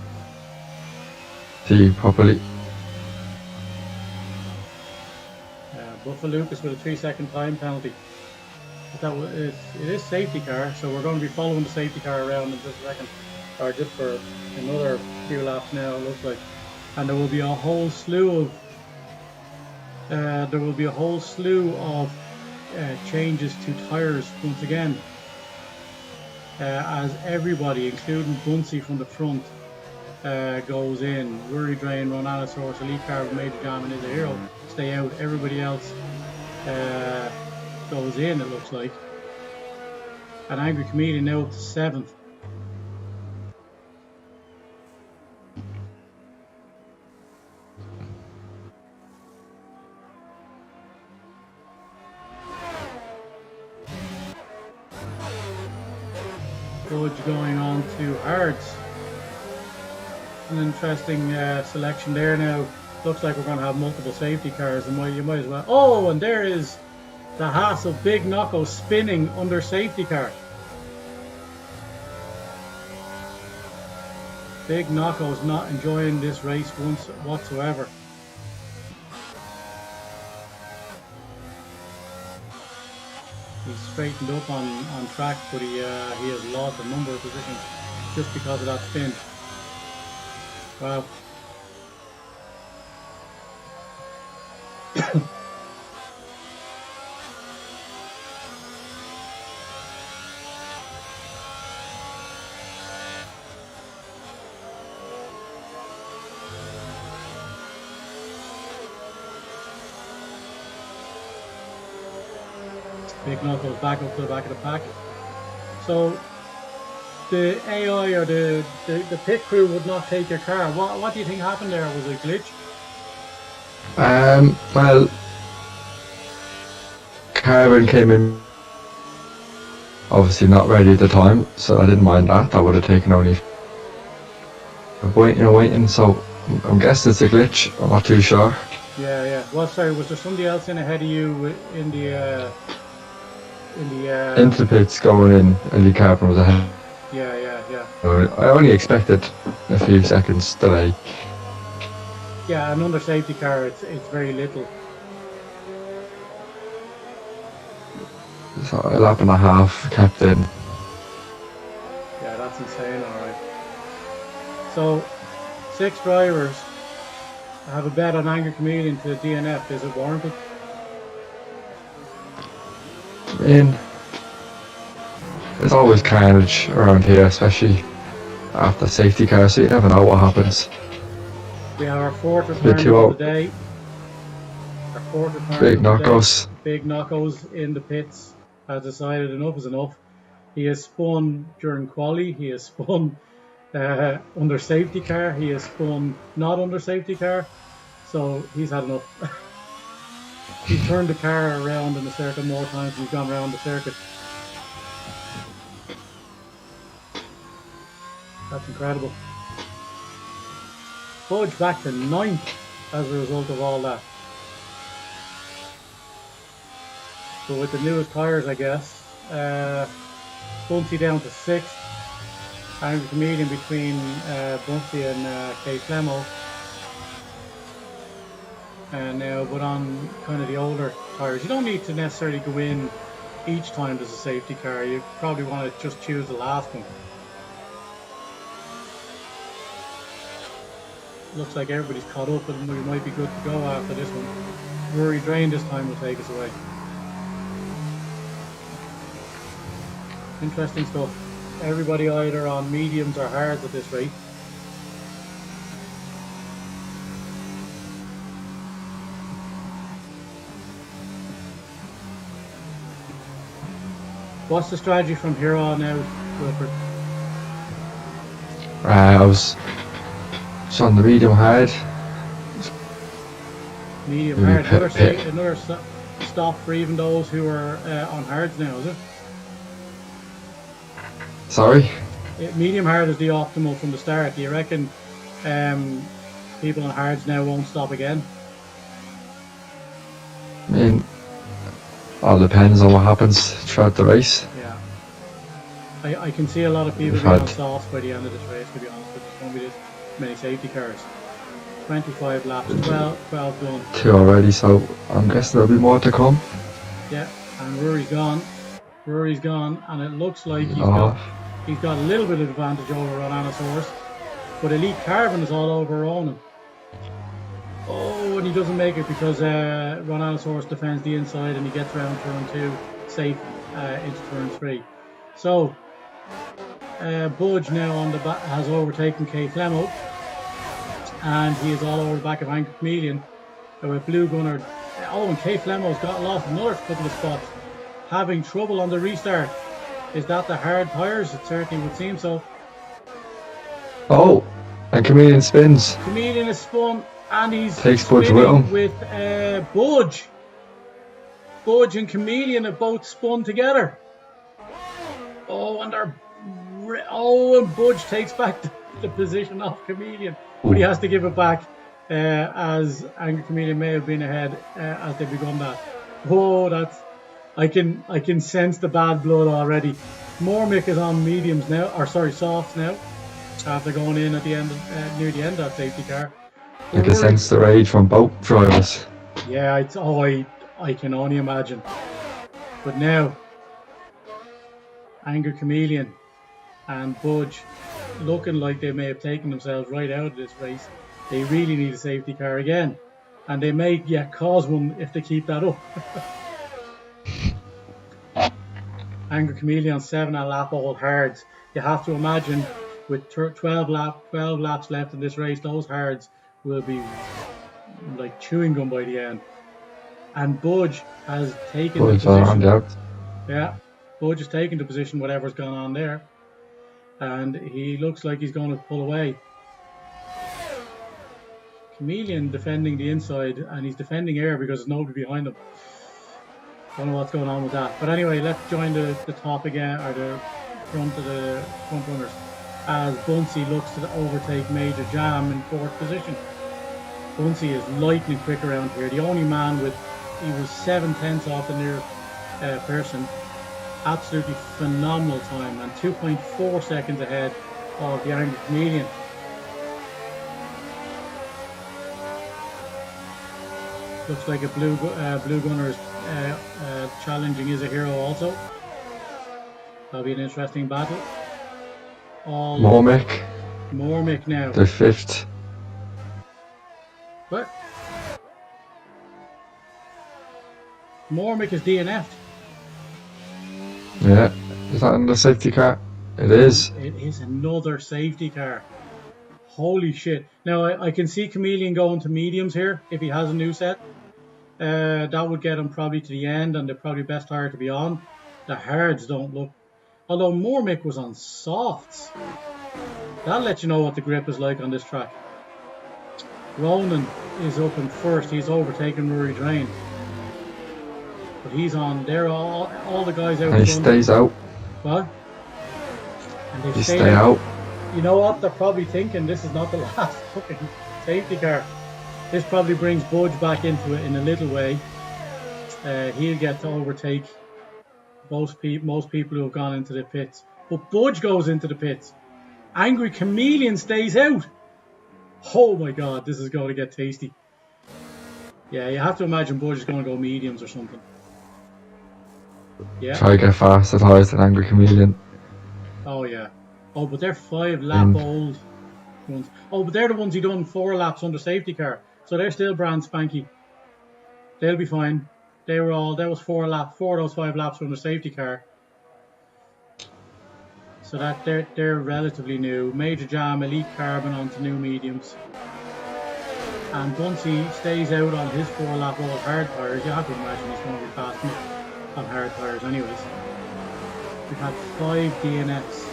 See properly. Buffa Lucas with a 3-second time penalty. But it is safety car, so we're going to be following the safety car around in just a second, or just for another few laps now. It looks like, and there will be a whole slew of changes to tires once again, as everybody, including Bunsey from the front, goes in. Worry Drain, Ronaldosaurus, Elite Carbon, Major Jam, and is a hero. Stay out. Everybody else goes in, it looks like. An Angry Comedian now up to 7th. Budge going on to hards. An interesting selection there now. Looks like we're going to have multiple safety cars, and you might as well. Oh, and there is the Hassel Big Knocko spinning under safety car. Big Knocko's not enjoying this race whatsoever. He's straightened up on track, but he has lost a number of positions just because of that spin. Wow. Big Knuckles back up to the back of the pack. So the AI or the pit crew would not take your car. What do you think happened there? Was it a glitch? Well, Caravan came in obviously not ready at the time, so I didn't mind that. That would have taken only waiting. So I'm guessing it's a glitch. I'm not too sure. Yeah. Well, sorry, was there somebody else in ahead of you in the into the pits going in, and the Caravan was ahead. Yeah. I only expected a few seconds delay. Yeah, an under safety car, it's very little. So a lap and a half kept in. Yeah, that's insane, alright. So, 6 drivers have a bet on Angry Chameleon to the DNF. Is it warranted? There's always carnage around here, especially after safety car, so you never know what happens. We have our 4th return of the day. Our 4th return Big of the Knockos. day. Big Knockos in the pits has decided enough is enough. He has spun during quali, he has spun under safety car, he has spun not under safety car, so he's had enough. He's turned the car around in the circuit more times than he's gone around the circuit. That's incredible. Budge back to 9th as a result of all that. But with the newest tyres, I guess, Bunty down to 6th. Angry Chameleon between Bunty and K Flemo. And now, but on kind of the older tyres, you don't need to necessarily go in each time there's a safety car. You probably want to just choose the last one. Looks like everybody's caught up and we might be good to go after this one. Rory Drain this time will take us away. Interesting stuff. Everybody either on mediums or hards at this rate. What's the strategy from here on out, Wilfred? I was on the medium hard. Medium hard. Another stop for even those who are on hards now, is it? Sorry? Medium hard is the optimal from the start. Do you reckon people on hards now won't stop again? I mean, all depends on what happens throughout the race. Yeah. I can see a lot of people being on softs by the end of this race, to be honest, but there's going to be this many safety cars. 25 laps, 12 done. 2 already, so I'm guessing there'll be more to come. Yeah, and Rory's gone. Rory's gone, and it looks like he's got a little bit of advantage over Ronanosaurus, but Elite Carbon is all over Ronan. Oh, and he doesn't make it because Ronanosaurus defends the inside and he gets around turn 2 safe into turn 3. So Budge now on the back has overtaken K Flemo, and he is all over the back of Angry Chameleon with Blue Gunner. Oh, and K Flemo's got lost another couple of spots, having trouble on the restart. Is that the hard tyres? It certainly would seem so. Oh, and Chameleon spins. Chameleon is spun, and he's takes Budge with him. With Budge. Budge and Chameleon have both spun together. Oh, and they're And Budge takes back the position off Chameleon, but he has to give it back as Angry Chameleon may have been ahead as they begun that. Oh, that's I can sense the bad blood already. Mormick is on mediums now, or sorry, softs now, after going in at the end, near the end of that safety car. I can sense the rage from both drivers. Yeah, I can only imagine. But now, Angry Chameleon and Budge, looking like they may have taken themselves right out of this race. They really need a safety car again, and they may cause one if they keep that up. Angry Chameleon 7 a lap all hards. You have to imagine with 12 laps left in this race, those hards will be like chewing gum by the end. And Budge has taken the position. Yeah, Budge has taken the position, whatever's gone on there. And he looks like he's going to pull away. Chameleon defending the inside, and he's defending air because there's nobody behind him. Don't know what's going on with that. But anyway, let's join the top again, or the front of the front runners, as Bunsey looks to overtake Major Jam in 4th position. Bunsey is lightning quick around here. The only man he was 7/10 off the near person. Absolutely phenomenal time, and 2.4 seconds ahead of the Angry Chameleon. Looks like a blue gunner is challenging Is a Hero also. That'll be an interesting battle. Mormick now. They're 5th. What? Mormick is DNF'd. Yeah, is that in the safety car? It is. It is another safety car. Holy shit. Now, I can see Chameleon going to mediums here if he has a new set. That would get him probably to the end, and they're probably best tire to be on. The hards don't look... Although Mormick was on softs. That'll let you know what the grip is like on this track. Ronan is up in 1st. He's overtaken Murray Drain. But he's on there. All the guys out. And he stays out. What? And they stay out. You know what? They're probably thinking this is not the last fucking safety car. This probably brings Budge back into it in a little way. He'll get to overtake most people who have gone into the pits. But Budge goes into the pits. Angry Chameleon stays out. Oh my god, this is going to get tasty. Yeah, you have to imagine Budge is going to go mediums or something. Yeah. Try to get faster tires than Angry Chameleon. Oh yeah. Oh, but they're 5 lap old ones. Oh, but they're the ones he done 4 laps under safety car. So they're still brand spanky. They'll be fine. That was 4 of those 5 laps under safety car. So that they're relatively new. Major Jam, Elite Carbon onto new mediums. And Bunsey stays out on his 4 lap old hard tires. You have to imagine he's going to be fast enough on hard tires anyways. We've had 5 DNFs.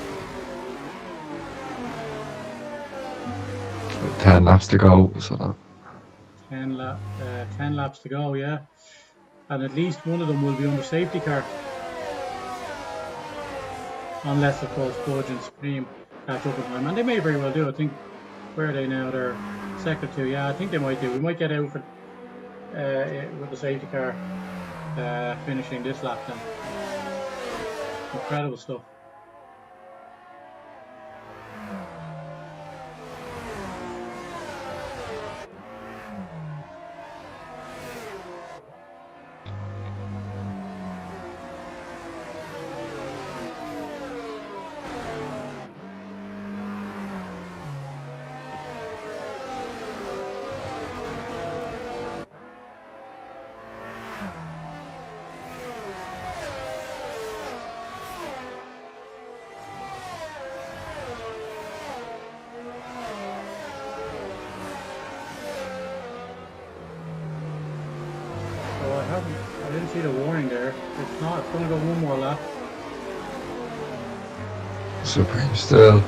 10 laps to go, so that... 10 laps to go, yeah. And at least one of them will be under safety car. Unless, of course, Budge and Supreme catch up in time. And they may very well do. I think, where are they now? They're sector 2. Yeah, I think they might do. We might get out for with the safety car finishing this lap then. Incredible stuff. I didn't see the warning there. It's not. It's going to go one more lap. Supreme still.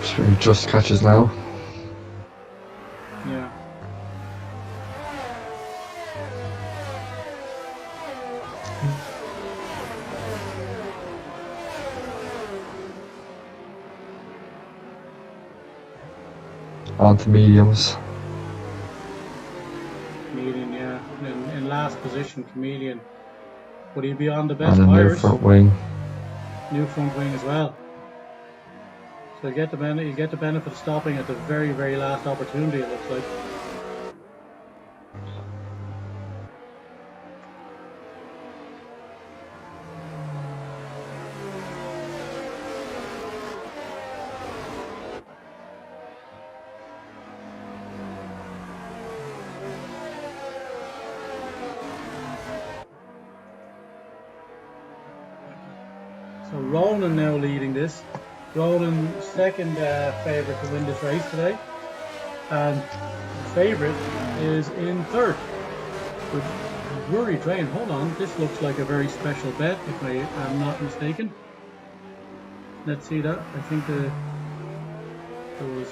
Supreme just catches now. Yeah. onto mediums. Chameleon, yeah. In last position, Chameleon. Would he be on the And best a new tires? front wing. New front wing as well. So you get the benefit of stopping at the very, very last opportunity, it looks like. So Ronan now leading this. Ronan second favourite to win this race today, and the favourite is in third with Rory Drain. Hold on, this looks like a very special bet if I am not mistaken. Let's see that. I think there was.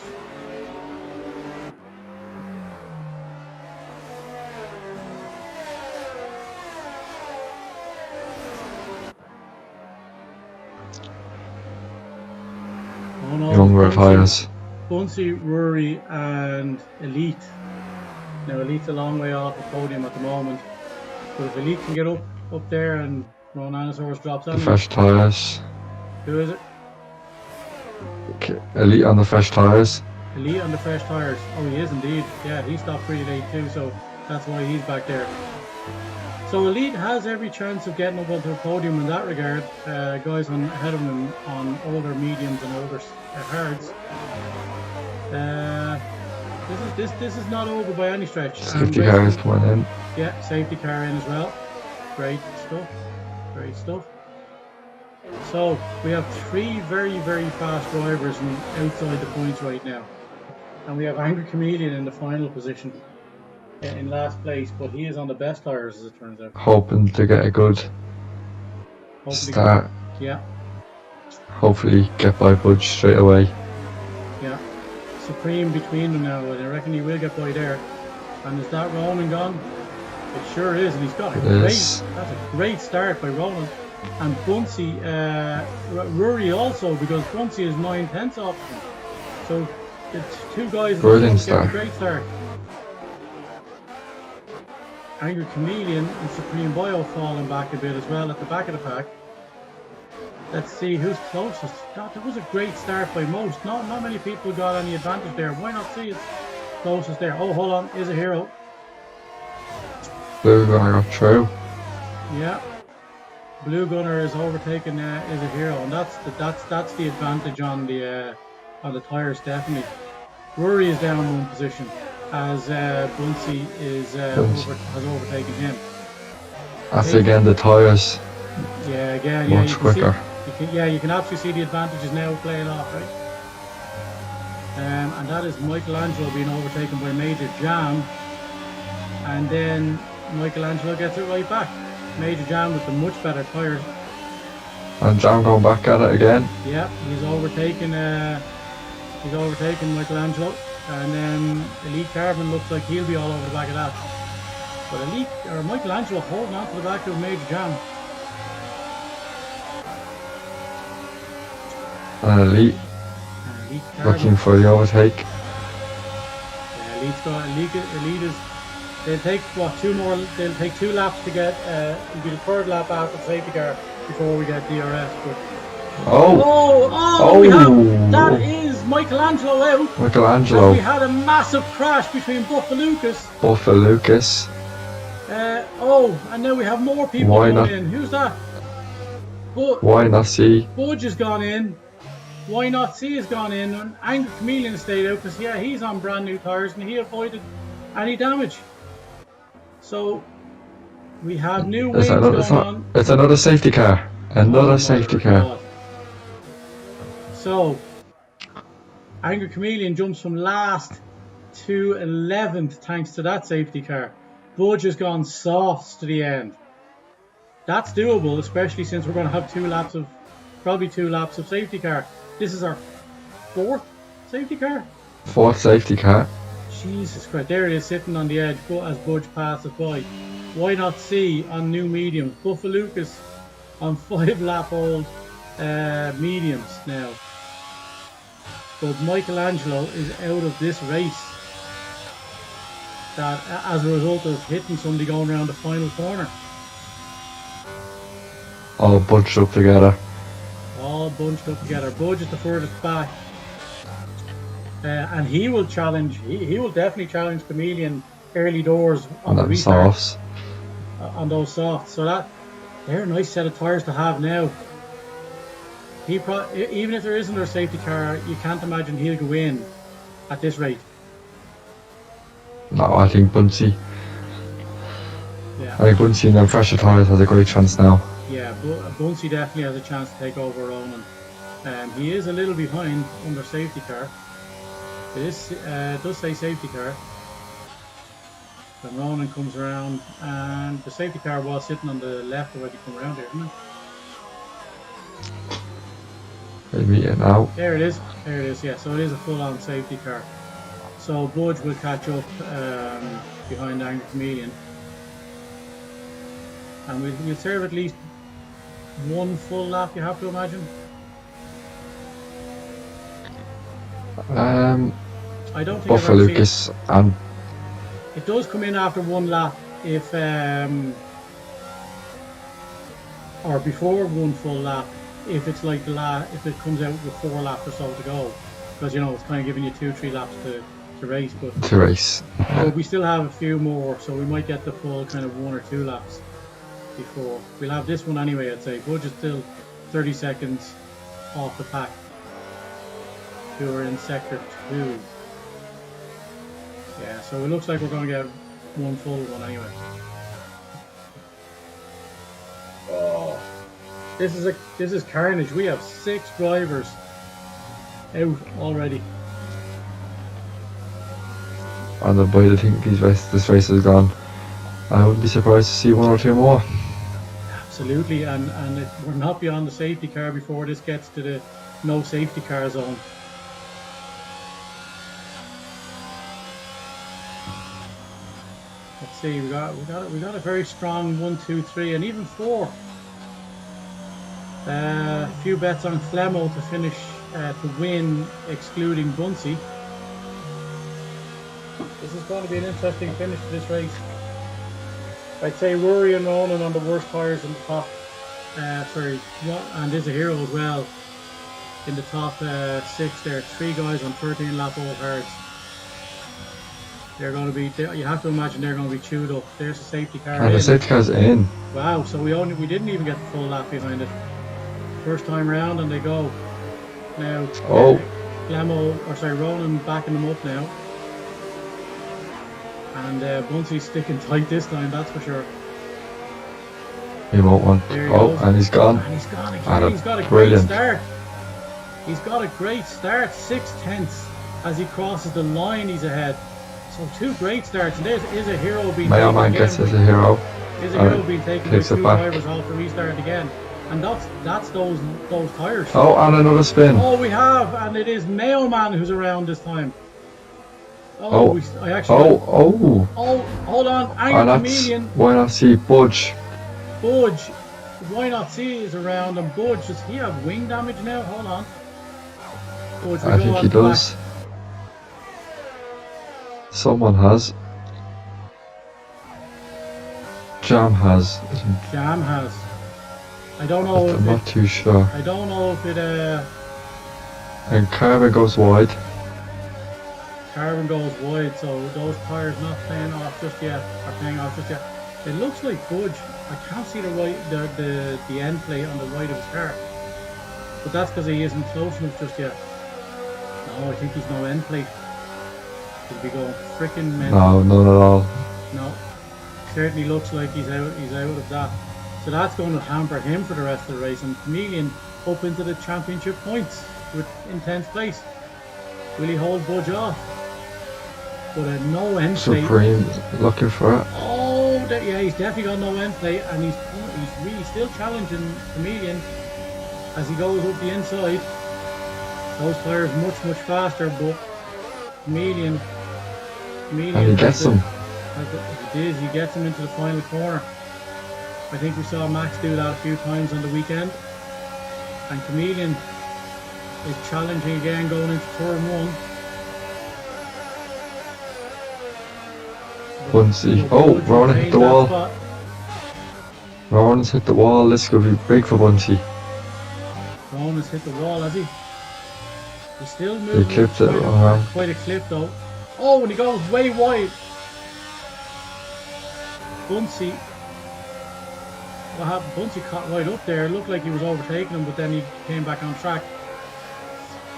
Oh no, Younger tires. Bunsey, Rory and Elite. Now Elite's a long way off the podium at the moment, but if Elite can get up there and Ronanosaurus drops on The him. fresh tires. Who is it? Elite on the fresh tires. Elite on the fresh tires. Oh, he is indeed. Yeah, he stopped pretty late too, so that's why he's back there. So Elite has every chance of getting up onto the podium in that regard. Guys ahead of him on older mediums and older hards. This is not over by any stretch. Safety car is coming in. Yeah, safety car in as well. Great stuff. Great stuff. So we have three very, very fast drivers outside the points right now, and we have Angry Chameleon in the final position, in last place, but he is on the best tires as it turns out. Hoping to get a good start. Yeah. Hopefully get by Budge straight away. Yeah. Supreme between them now, and I reckon he will get by there. And is that Ronan gone? It sure is, and he's got that's a great start by Ronan. And Bunsey, Rory also, because Bunsey is 9/10 off him. So the two guys get a great start. Angry Chameleon and Supreme Bio falling back a bit as well at the back of the pack. Let's see who's closest. God, that was a great start by most. Not many people got any advantage there. Why not see it's closest there? Oh, hold on, is a hero. Blue Gunner got through. Yeah, Blue Gunner is overtaken. Is a hero, and that's the advantage on the tires definitely. Rory is down one position as Bunsey has overtaken him. That's again the tires. Yeah, again, much quicker. You can absolutely see the advantages now playing off, right? And that is Michelangelo being overtaken by Major Jam, and then Michelangelo gets it right back. Major Jam with the much better tyres. And Jam going back at it again. Yeah, he's overtaken Michelangelo, and then Elite Carbon looks like he'll be all over the back of that. But Michelangelo holding on to the back of Major Jam. And Elite looking for the overtake. Yeah, Elite is. They'll take they'll take 2 laps to get. It'll be the 3rd lap after the safety car before we get DRS. But we have, that is Michelangelo out. Michelangelo. And we had a massive crash between Buffalucas. And now we have more people going in. Who's that? Why not see? Budge has gone in. Why not see has gone in, and Angry Chameleon stayed out because he's on brand new tyres and he avoided any damage. So we have new wings going on. It's another safety car. Another safety car. God. So Angry Chameleon jumps from last to 11th thanks to that safety car. Budge has gone soft to the end. That's doable, especially since we're going to have 2 laps of safety car. This is our 4th safety car? 4th safety car. Jesus Christ, there it is sitting on the edge as Budge passes by. Why not see on new mediums? Buffalucas on 5 lap old mediums now. but Michelangelo is out of this race. That as a result of hitting somebody going around the final corner. All bunched up together. All bunched up together. Budge is the furthest back. And he will challenge, he will definitely challenge Chameleon early doors on the restart. Softs. On those softs. So they're a nice set of tyres to have now. Even if there isn't a safety car, you can't imagine he'll go in at this rate. No, I think Buncey. Yeah. I think Buncey and them fresher tyres has a great chance now. Yeah, Buncey definitely has a chance to take over Ronan. He is a little behind under safety car. It does say safety car. When Ronan comes around, and the safety car was sitting on the left of where he come around there, isn't it? Maybe it now. There it is, yeah, so it is a full-on safety car. So Budge will catch up behind Angry Chameleon. And we'll serve at least one full lap, you have to imagine. I don't think Buffer Lucas and it does come in after one lap if or before one full lap if it's like if it comes out with 4 laps or so to go, because you know it's kind of giving you 2-3 laps to race, but we still have a few more, so we might get the full kind of 1 or 2 laps before we'll have this one anyway. I'd say Budge is still 30 seconds off the pack, who are in sector 2. Yeah, so it looks like we're going to get one full one anyway. Oh, this is carnage. We have 6 drivers out already. And the boy, I think this race is gone. I wouldn't be surprised to see 1 or 2 more. Absolutely, and we're not beyond the safety car before this gets to the no safety car zone. Let's see, we got a very strong 1, 2, 3, and even 4. A few bets on Flemo to finish to win, excluding Buncey. This is going to be an interesting finish to this race. I'd say Rory and Ronan on the worst tyres in the top. And there's a hero as well in the top 6 there. 3 guys on 13 lap old hards. They're going to be. You have to imagine they're going to be chewed up. There's a safety car. And the safety car's in. Wow! So we didn't even get the full lap behind it. First time round, and they go now. Ronan backing them up now. And Buncey's sticking tight this time, that's for sure. He won't want. And he's gone. And he's gone again. He's got a great start. He's got a great start. 6/10 as he crosses the line. He's ahead. So 2 great starts. And there's a hero being taken. Man gets as a hero. Is a hero being taken by 2 drivers off the restart again. And that's those tyres. Oh, and another spin. Oh, we have, and it is Mailman who's around this time. Hold on, Angry Chameleon. Why not see Budge? Budge, why not see is around, and Budge, does he have wing damage now? Hold on. Budge, I think he does. Someone has. Jam has. Jam has. I don't know if I'm not too sure. I don't know if it And Carbon goes wide. Carbon goes wide, so those tyres not paying off just yet. It looks like Budge. I can't see the end plate on the right of his car, but that's because he isn't close enough just yet. No, I think he's no end plate. He'll be going freaking mental. No, none at all. No, certainly looks like he's out of that. So that's going to hamper him for the rest of the race. And Chameleon up into the championship points with in 10th place. Will he hold Budge off? But a no end plate. Supreme looking for it. Oh, yeah, he's definitely got no end plate, and he's really still challenging Chameleon as he goes up the inside. Those tyres much faster, but Chameleon. And he gets him. He gets him into the final corner. I think we saw Max do that a few times on the weekend. And Chameleon is challenging again going into turn 1. Bunsey. Oh, Ronan hit the wall. Ronan's hit the wall. This could be big for Bunsey. Ronan's hit the wall, has he? He's still moving. He clipped it. Quite a clip though. Oh, and he goes way wide. Bunsey. What happened? Bunsey caught right up there. It looked like he was overtaking him, but then he came back on track.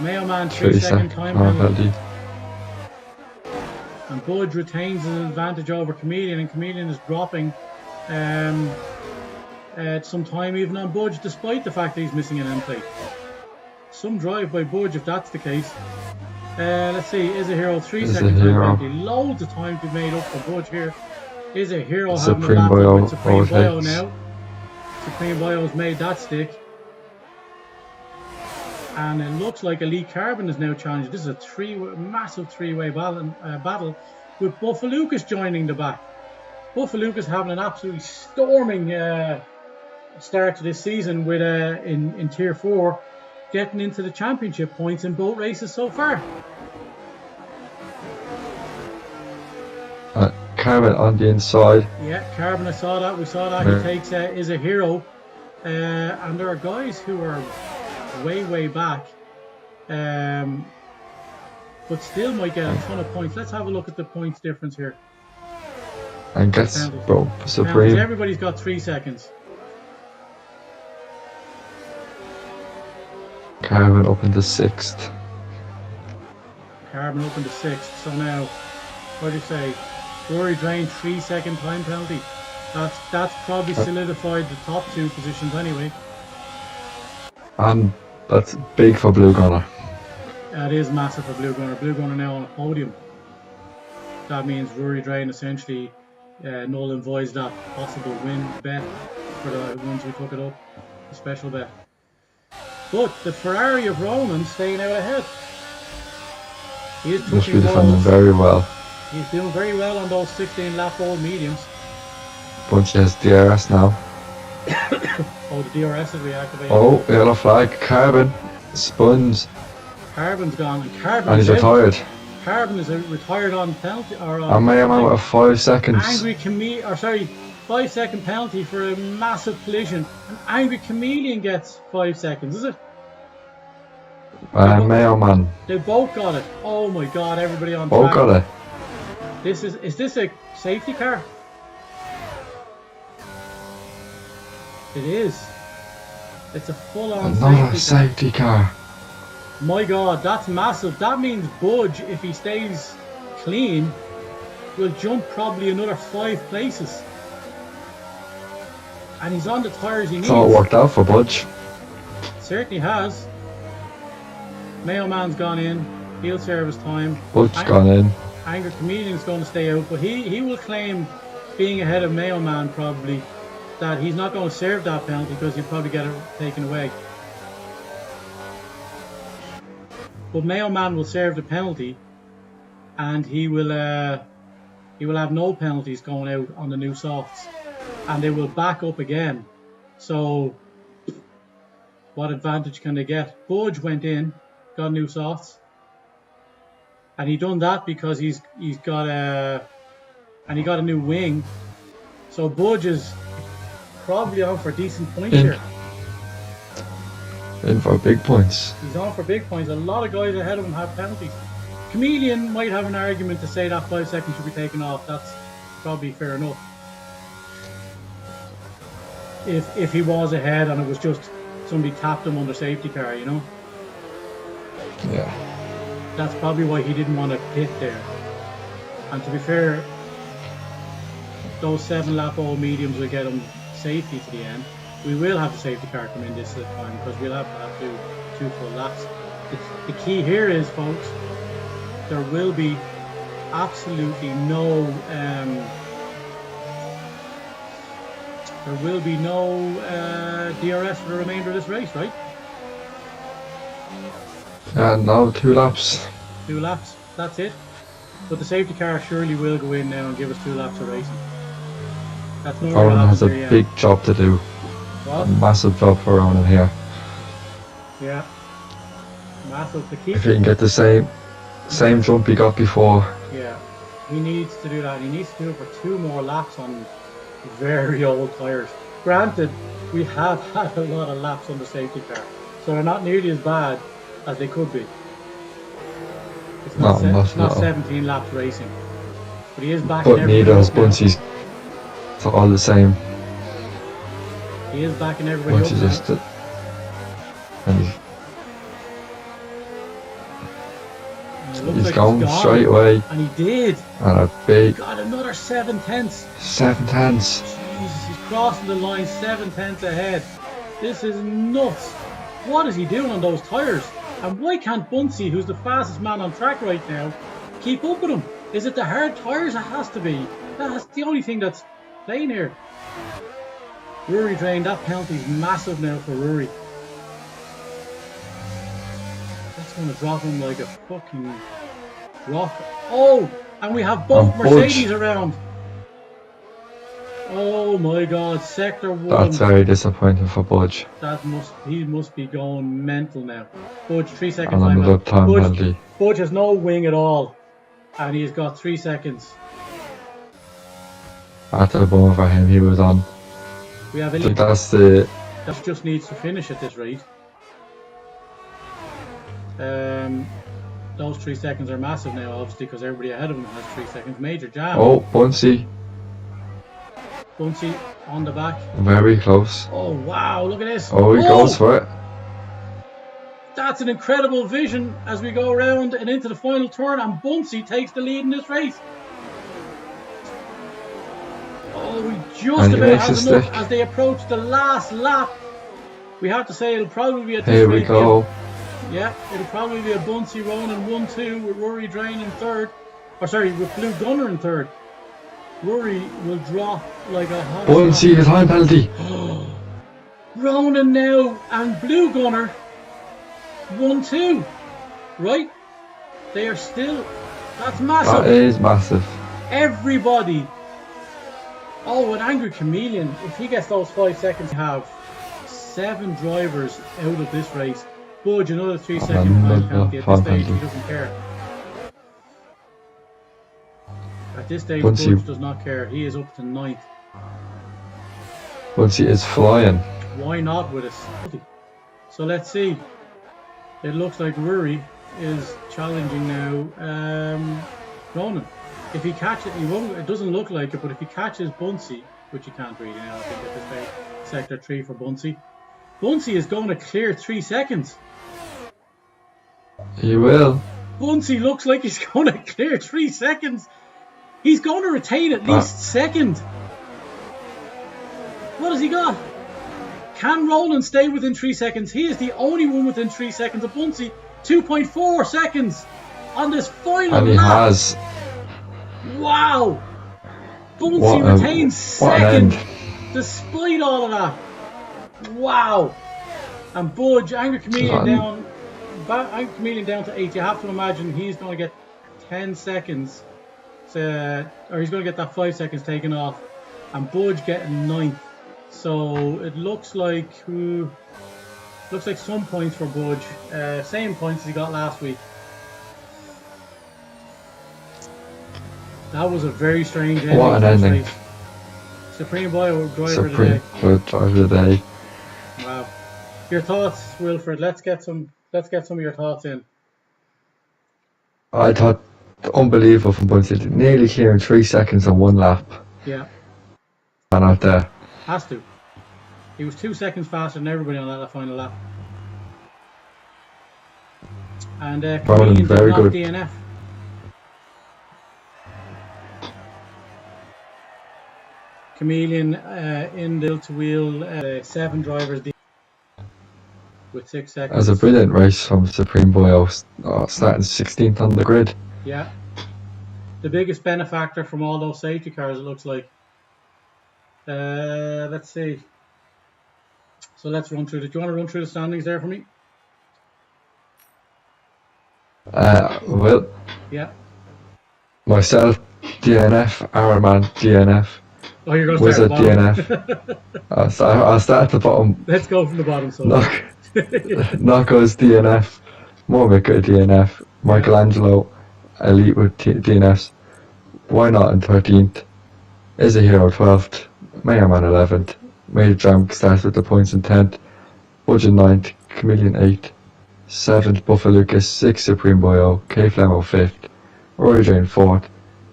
Mayo Man 3-second time penalty. And Budge retains an advantage over Chameleon, and Chameleon is dropping some time even on Budge, despite the fact that he's missing an end plate. Some drive by Budge if that's the case. Let's see, is a hero 3-second time penalty. Loads of time to be made up for Budge here. Is a hero having a battle with Supreme Bio now. Supreme Bio's made that stick. And it looks like Elite Carbon is now challenged. This is a massive three-way battle with Buffalucas joining the back. Buffalucas having an absolutely storming start to this season with in Tier 4, getting into the championship points in both races so far. Carbon on the inside. Yeah, Carbon, I saw that. We saw that. He takes is a hero. And there are guys who are way back, but still might get a ton of points. Let's have a look at the points difference here. And gets Supreme. Everybody's got 3 seconds. Carbon up into 6th. Carbon up into 6th. So now, what do you say? Rory Drain 3-second time penalty. That's probably solidified the top 2 positions anyway. And that's big for Blue Gunner. That is massive for Blue Gunner. Blue Gunner now on a podium. That means Rory Drain essentially null and voids that possible win bet for the ones who took it up. A special bet. But the Ferrari of Ronan staying out ahead. He is must be defending very well. He's doing very well on those 16 lap old mediums. Bunchy has DRS now. Oh, the DRS is reactivated. Oh, yellow flag. Carbon. Spuns. Carbon's gone. And he's retired. Carbon is retired on penalty. And Mayo Man with 5 seconds. 5-second penalty for a massive collision. An Angry Chameleon gets 5 seconds, is it? Mayo Man. They both got it. Oh my god, everybody on both track. Got it. Is this a safety car? It is. It's a full-on safety car. My god, that's massive. That means Budge, if he stays clean, will jump probably another 5 places. And he's on the tyres he needs. It's all worked out for Budge. Certainly has. Mayo Man's gone in. Field service time. Budge's gone in. Angry Chameleon's going to stay out, but he will claim being ahead of Mayo Man probably, that he's not going to serve that penalty because he'll probably get it taken away. But Mayo Man will serve the penalty, and he will have no penalties going out on the new softs, and they will back up again. So what advantage can they get? Budge went in, got new softs, and he done that because he got a new wing. So Budge is probably on for decent points here. In for big points. He's on for big points. A lot of guys ahead of him have penalties. Chameleon might have an argument to say that 5 seconds should be taken off. That's probably fair enough. If he was ahead and it was just somebody tapped him under safety car, you know? Yeah. That's probably why he didn't want to pit there. And to be fair, those 7 lap old mediums will get him safety to the end. We will have the safety car come in this time because we'll have to do 2 full laps. The key here is, folks, there will be absolutely no DRS for the remainder of this race, right? No, 2 laps. 2 laps, that's it. But the safety car surely will go in now and give us 2 laps of racing. That's no. Ronan has a big job to do. What? A massive job for Ronan here. Yeah. Massive to keep. If he can get the same jump he got before. Yeah, he needs to do that. He needs to do it for 2 more laps on very old tyres. Granted, we have had a lot of laps on the safety car, so they're not nearly as bad as they could be. It's not, it's not 17 laps racing, but he is back in every neither has Buncy's. It's all the same. He is back in everybody Buncy just and he's going straight away. And he did. And a big. Got another 7 tenths. 7 tenths. Jesus, he's crossing the line 7 tenths ahead. This is nuts. What is he doing on those tyres? And why can't Buncy, who's the fastest man on track right now, keep up with him? Is it the hard tyres? It has to be. That's the only thing that's playing here. Rory drained. That penalty's massive now for Rory. That's going to drop him like a fucking rock. Oh, and we have both Mercedes around. Oh my God, sector 1. That's very disappointing for Budge. He must be going mental now. Budge, 3 seconds time. Budge has no wing at all, and he's got 3 seconds. After the ball for him, he was on. We have that just needs to finish at this rate. Those 3 seconds are massive now, obviously, because everybody ahead of him has 3 seconds. Major jam. Oh, Buncy on the back. Very close. Oh wow, look at this. Oh, he goes for it. That's an incredible vision as we go around and into the final turn, and Buncy takes the lead in this race. Oh, we just about has enough as they approach the last lap. We have to say it'll probably be a Here we go. Yeah, it'll probably be a Buncy Ronan 1-2 with Rory Drain in third. Or sorry, with Blue Gunner in third. Rory will drop like a hot Buncy, a time penalty. Ronan now and Blue Gunner 1-2. Right? They are still. That's massive. That is massive. Everybody. Oh, an Angry Chameleon. If he gets those 5 seconds, we have 7 drivers out of this race. Budge, another 3 second time penalty. At this stage, he doesn't care. At this stage, Budge does not care. He is up to 9th. Buncy is flying. Why not with us? So let's see. It looks like Rory is challenging now Ronan. If he catches, he won't. It doesn't look like it, but if he catches Buncy, which he can't really now, I think at this stage, sector 3 for Buncy. Buncy is going to clear 3 seconds. He will. Buncy looks like he's going to clear 3 seconds. He's going to retain at least second. What has he got? Can Roland stay within 3 seconds? He is the only one within 3 seconds of Buncy. 2.4 seconds on this final and he lap. Has. Wow. Buncy retains second despite all of that. Wow. And Budge, Angry Chameleon down. Angry Chameleon down to 8. You have to imagine he's going to get 10 seconds. Or he's going to get that 5 seconds taken off. And Budge getting 9th. So it looks like some points for Budge. Same points as he got last week. That was a very strange ending. What an ending. Supreme Boy driver of the day. Wow. Your thoughts, Wilfred? Let's get some of your thoughts in. I thought unbelievable from Buncy. Nearly clearing 3 seconds on 1 lap. Yeah. And out there. Has to. He was 2 seconds faster than everybody on that final lap. And Chameleon very good. DNF. Chameleon in the wheel 7 drivers with 6 seconds. That was a brilliant race from Supreme Boy, starting 16th on the grid. Yeah. The biggest benefactor from all those safety cars, it looks like. Let's see. So let's run through it. Do you want to run through the standings there for me? Well. Yeah. Myself, DNF. Arabian, DNF. Oh, you're going to Wizard, start at the bottom. DNF. I'll start at the bottom. Let's go from the bottom. So. Knocko's DNF. Movic a DNF, Michelangelo elite with DNFs. Why not in 13th? Is a Hero 12th, Mayor Man 11th, Major Jam starts with the points in 10th, Budget 9th, Chameleon 8th, 7th Buffalucas, 6th Supreme Boyo, K Flemo 5th, Rory Jane 4th.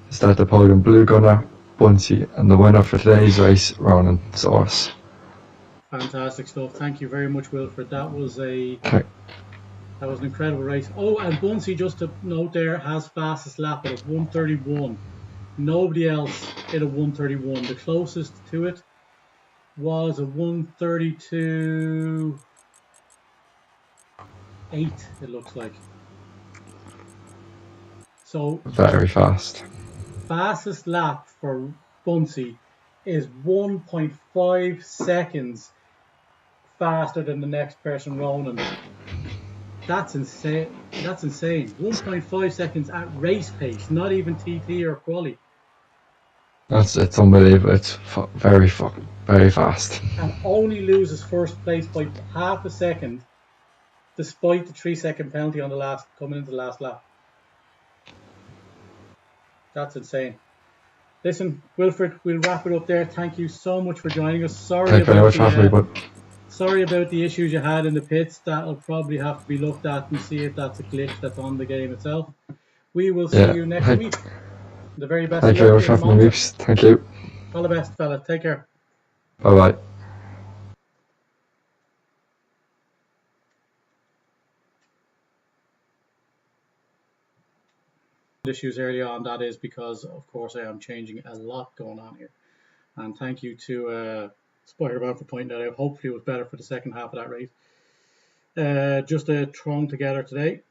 Start the podium Blue Gunner, Bunsey, and the winner for today's race, Ronan Source. Fantastic stuff. Thank you very much, Wilfred. That was Okay. an incredible race. Oh, and Bunsey, just to note there, has fastest lap at 1:31. Nobody else hit a 1:31. The closest to it was a 1:32.8, it looks like. So Very fast. fastest lap for Bunsey is 1.5 seconds faster than the next person, Ronan. That's insane. 1.5 seconds at race pace, not even TT or quali. It's unbelievable. It's very fast. And only loses first place by half a second, despite the 3-second penalty on coming into the last lap. That's insane. Listen, Wilfred, we'll wrap it up there. Thank you so much for joining us. Sorry about the issues you had in the pits. That'll probably have to be looked at and see if that's a glitch that's on the game itself. We will see you next week. The very best. Thank you very much for having me, Meeps. Thank you. All the best, fella. Take care. Bye bye. Issues early on, that is because, of course, I am changing a lot going on here. And thank you to Spider-Man for pointing that out. Hopefully it was better for the second half of that race. Just thrown together today.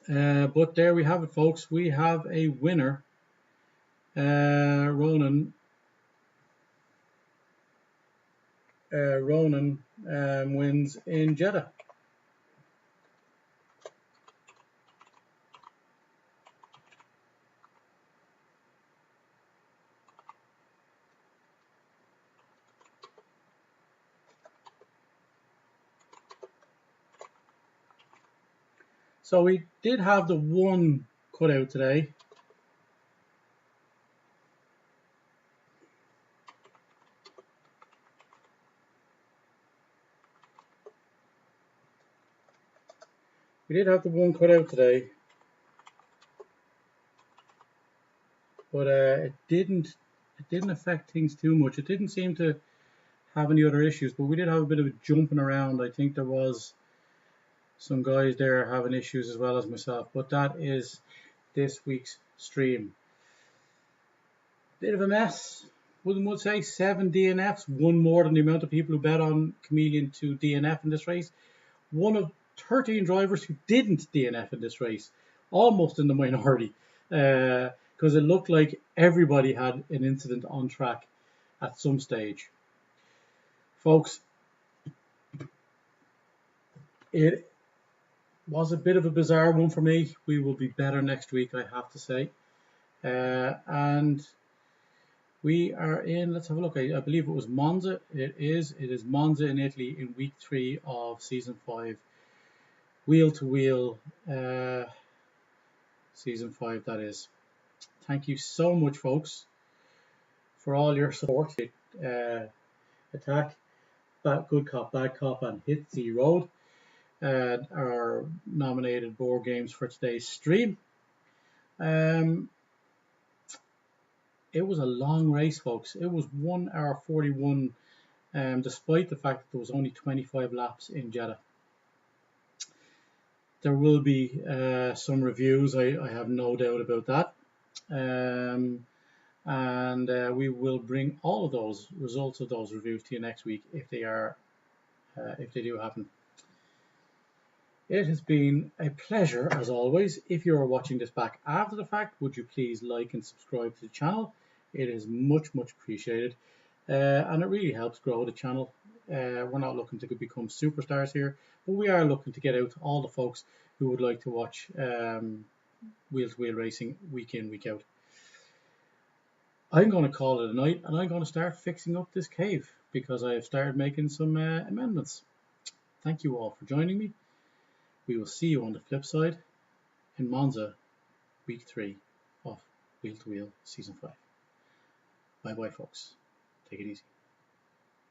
But there we have it, folks. We have a winner. Ronan wins in Jeddah. So we did have the one cutout today. We did have the one cutout today, but it didn't affect things too much. It didn't seem to have any other issues, but we did have a bit of a jumping around. I think there was some guys there having issues as well as myself, but that is this week's stream. Bit of a mess. Would say 7 DNFs, one more than the amount of people who bet on Chameleon to DNF in this race. One of 13 drivers who didn't DNF in this race, almost in the minority, because it looked like everybody had an incident on track at some stage. Folks, it was a bit of a bizarre one for me. We will be better next week, I have to say. And we are in, let's have a look. I believe it was Monza. It is Monza in Italy in week 3 of season 5. Wheel to wheel, season 5, that is. Thank you so much, folks, for all your support. Attack, Good Cop, Bad Cop, and Hit the Road are nominated board games for today's stream. It was a long race, folks. It was 1 hour 41, despite the fact that there was only 25 laps in Jeddah. There will be some reviews, I have no doubt about that. And we will bring all of those results of those reviews to you next week if they do happen. It has been a pleasure as always. If you are watching this back after the fact, would you please like and subscribe to the channel? It is much appreciated, and it really helps grow the channel. We're not looking to become superstars here, but we are looking to get out to all the folks who would like to watch wheel-to-wheel racing week in, week out. I'm going to call it a night, and I'm going to start fixing up this cave because I have started making some amendments. Thank you all for joining me. We will see you on the flip side in Monza, week 3 of Wheel to Wheel Season 5. Bye bye, folks. Take it easy.